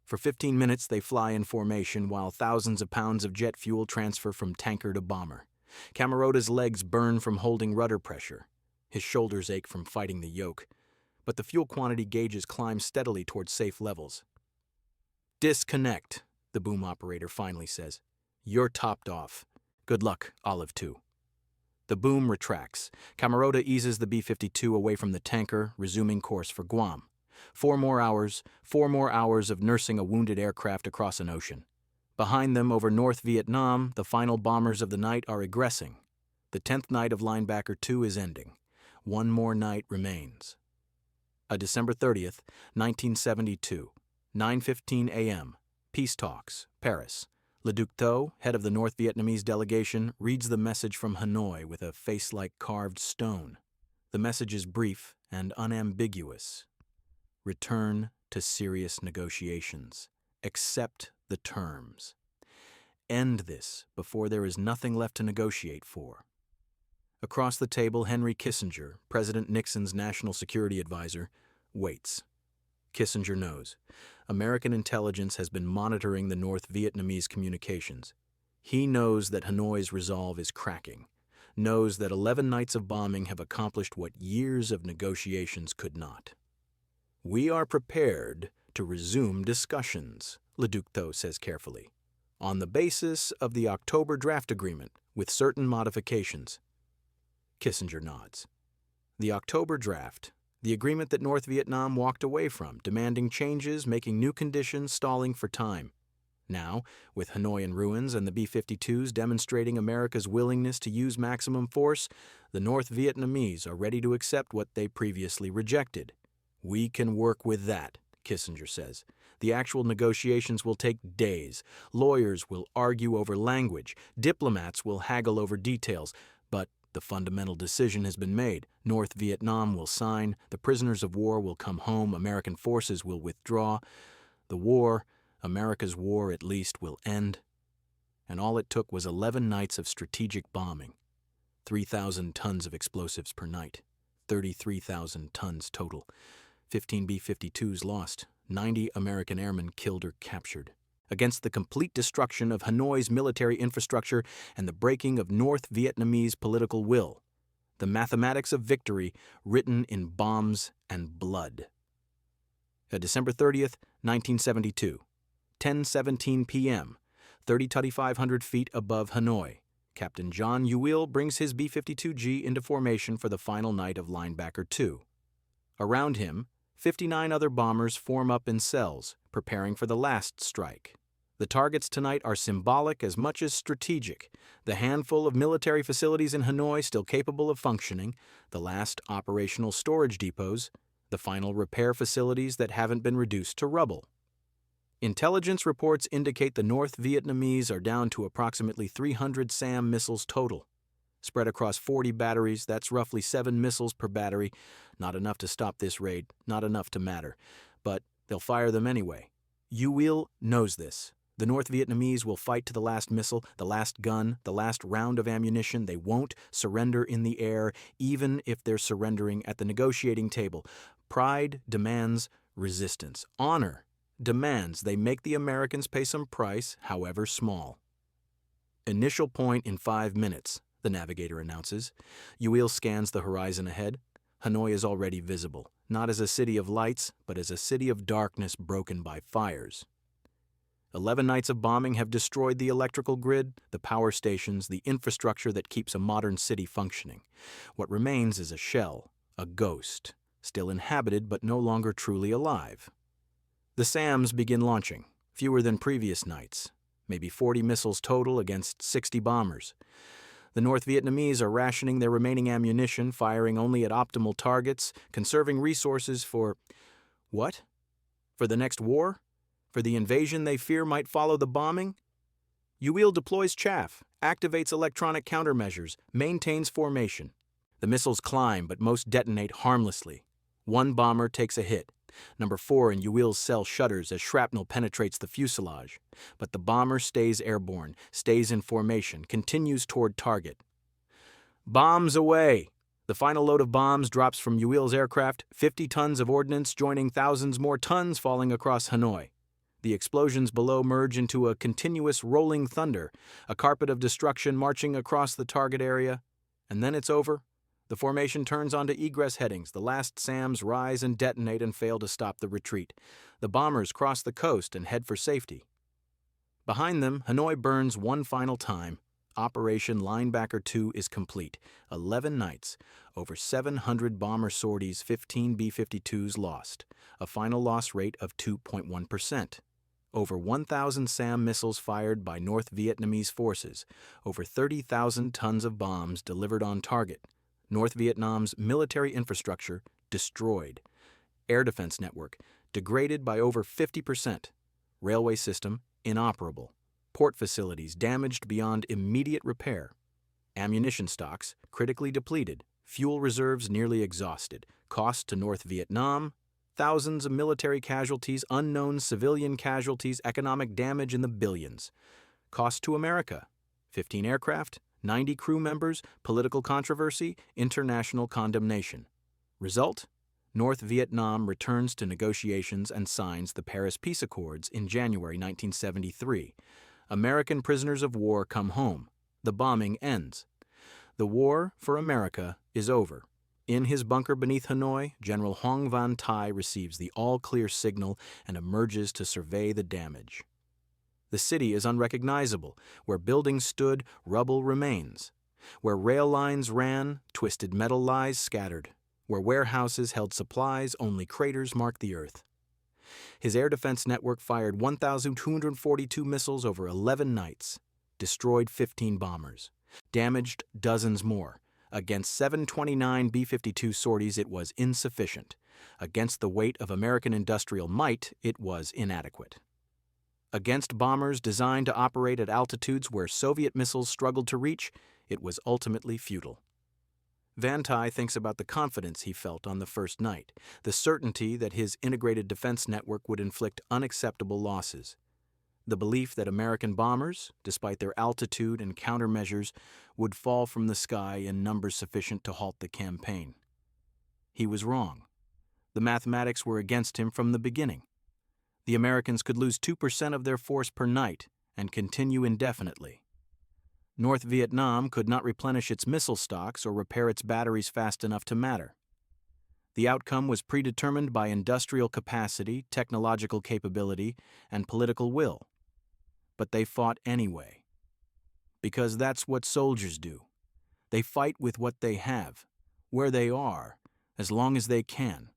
For 15 minutes, they fly in formation while thousands of pounds of jet fuel transfer from tanker to bomber. Camerota's legs burn from holding rudder pressure. His shoulders ache from fighting the yoke. But the fuel quantity gauges climb steadily towards safe levels. Disconnect, the boom operator finally says. You're topped off. Good luck, Olive 2. The boom retracts. Camerota eases the B-52 away from the tanker, resuming course for Guam. 4 more hours of nursing a wounded aircraft across an ocean. Behind them over North Vietnam, the final bombers of the night are egressing. The 10th night of Linebacker II is ending. 1 more night remains. A December 30th, 1972. 9:15 a.m. Peace talks, Paris. Le Duc Tho, head of the North Vietnamese delegation, reads the message from Hanoi with a face like carved stone. The message is brief and unambiguous. Return to serious negotiations. Accept the terms. End this before there is nothing left to negotiate for. Across the table, Henry Kissinger, President Nixon's national security advisor, waits. Kissinger knows. American intelligence has been monitoring the North Vietnamese communications. He knows that Hanoi's resolve is cracking, knows that 11 nights of bombing have accomplished what years of negotiations could not. We are prepared to resume discussions, Le Duc Tho says carefully, on the basis of the October draft agreement with certain modifications. Kissinger nods. The October draft, the agreement that North Vietnam walked away from, demanding changes, making new conditions, stalling for time. Now, with Hanoi in ruins and the B-52s demonstrating America's willingness to use maximum force, the North Vietnamese are ready to accept what they previously rejected. We can work with that, Kissinger says. The actual negotiations will take days. Lawyers will argue over language. Diplomats will haggle over details. But The fundamental decision has been made. North Vietnam will sign, the prisoners of war will come home, American forces will withdraw. The war, America's war at least, will end. And all it took was 11 nights of strategic bombing. 3,000 tons of explosives per night. 33,000 tons total. 15 B-52s lost. 90 American airmen killed or captured. Against the complete destruction of Hanoi's military infrastructure and the breaking of North Vietnamese political will. The mathematics of victory written in bombs and blood. December 30th, 1972, 10:17 p.m., 3,500 feet above Hanoi. Captain John Ewell brings his B-52G into formation for the final night of Linebacker II. Around him, 59 other bombers form up in cells, preparing for the last strike. The targets tonight are symbolic as much as strategic. The handful of military facilities in Hanoi still capable of functioning, the last operational storage depots, the final repair facilities that haven't been reduced to rubble. Intelligence reports indicate the North Vietnamese are down to approximately 300 SAM missiles total. Spread across 40 batteries, that's roughly 7 missiles per battery. Not enough to stop this raid, not enough to matter. But they'll fire them anyway. Ewell knows this. The North Vietnamese will fight to the last missile, the last gun, the last round of ammunition. They won't surrender in the air, even if they're surrendering at the negotiating table. Pride demands resistance. Honor demands they make the Americans pay some price, however small. Initial point in 5 minutes, the navigator announces. Ewell scans the horizon ahead. Hanoi is already visible, not as a city of lights, but as a city of darkness broken by fires. 11 nights of bombing have destroyed the electrical grid, the power stations, the infrastructure that keeps a modern city functioning. What remains is a shell, a ghost, still inhabited but no longer truly alive. The SAMs begin launching, fewer than previous nights, maybe 40 missiles total against 60 bombers. The North Vietnamese are rationing their remaining ammunition, firing only at optimal targets, conserving resources for what? For the next war? For the invasion they fear might follow the bombing? Ewell deploys chaff, activates electronic countermeasures, maintains formation. The missiles climb, but most detonate harmlessly. One bomber takes a hit. Number 4 in Ewell's cell shudders as shrapnel penetrates the fuselage. But the bomber stays airborne, stays in formation, continues toward target. Bombs away! The final load of bombs drops from Ewell's aircraft, 50 tons of ordnance joining thousands more tons falling across Hanoi. The explosions below merge into a continuous rolling thunder, a carpet of destruction marching across the target area. And then it's over. The formation turns onto egress headings. The last SAMs rise and detonate and fail to stop the retreat. The bombers cross the coast and head for safety. Behind them, Hanoi burns one final time. Operation Linebacker II is complete. 11 nights, over 700 bomber sorties, 15 B-52s lost. A final loss rate of 2.1%. Over 1,000 SAM missiles fired by North Vietnamese forces. Over 30,000 tons of bombs delivered on target. North Vietnam's military infrastructure destroyed. Air defense network degraded by over 50%. Railway system inoperable. Port facilities damaged beyond immediate repair. Ammunition stocks critically depleted. Fuel reserves nearly exhausted. Cost to North Vietnam, thousands of military casualties, unknown civilian casualties, economic damage in the billions. Cost to America, 15 aircraft, 90 crew members, political controversy, international condemnation. Result? North Vietnam returns to negotiations and signs the Paris Peace Accords in January 1973. American prisoners of war come home. The bombing ends. The war for America is over. In his bunker beneath Hanoi, General Hoang Van Thai receives the all-clear signal and emerges to survey the damage. The city is unrecognizable. Where buildings stood, rubble remains. Where rail lines ran, twisted metal lies scattered. Where warehouses held supplies, only craters mark the earth. His air defense network fired 1,242 missiles over 11 nights, destroyed 15 bombers, damaged dozens more. Against 729 B-52 sorties, it was insufficient. Against the weight of American industrial might, it was inadequate. Against bombers designed to operate at altitudes where Soviet missiles struggled to reach, it was ultimately futile. Van Tye thinks about the confidence he felt on the first night, the certainty that his integrated defense network would inflict unacceptable losses, the belief that American bombers, despite their altitude and countermeasures, would fall from the sky in numbers sufficient to halt the campaign. He was wrong. The mathematics were against him from the beginning. The Americans could lose 2% of their force per night and continue indefinitely. North Vietnam could not replenish its missile stocks or repair its batteries fast enough to matter. The outcome was predetermined by industrial capacity, technological capability, and political will. But they fought anyway. Because that's what soldiers do. They fight with what they have, where they are, as long as they can.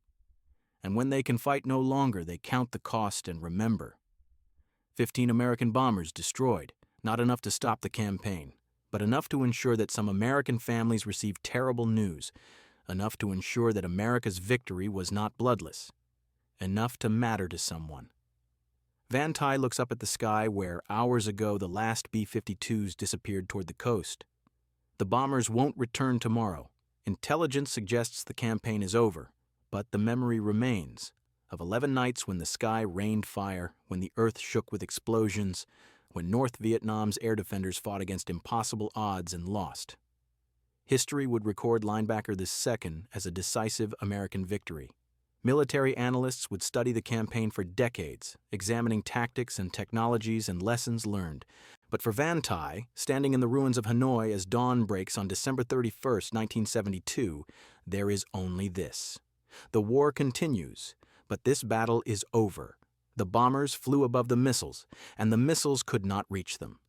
And when they can fight no longer, they count the cost and remember. 15 American bombers destroyed, not enough to stop the campaign, but enough to ensure that some American families received terrible news, enough to ensure that America's victory was not bloodless, enough to matter to someone. Van Tye looks up at the sky where, hours ago, the last B-52s disappeared toward the coast. The bombers won't return tomorrow. Intelligence suggests the campaign is over, but the memory remains of 11 nights when the sky rained fire, when the earth shook with explosions, when North Vietnam's air defenders fought against impossible odds and lost. History would record Linebacker II as a decisive American victory. Military analysts would study the campaign for decades, examining tactics and technologies and lessons learned. But for Van Tye, standing in the ruins of Hanoi as dawn breaks on December 31, 1972, there is only this. The war continues, but this battle is over. The bombers flew above the missiles, and the missiles could not reach them.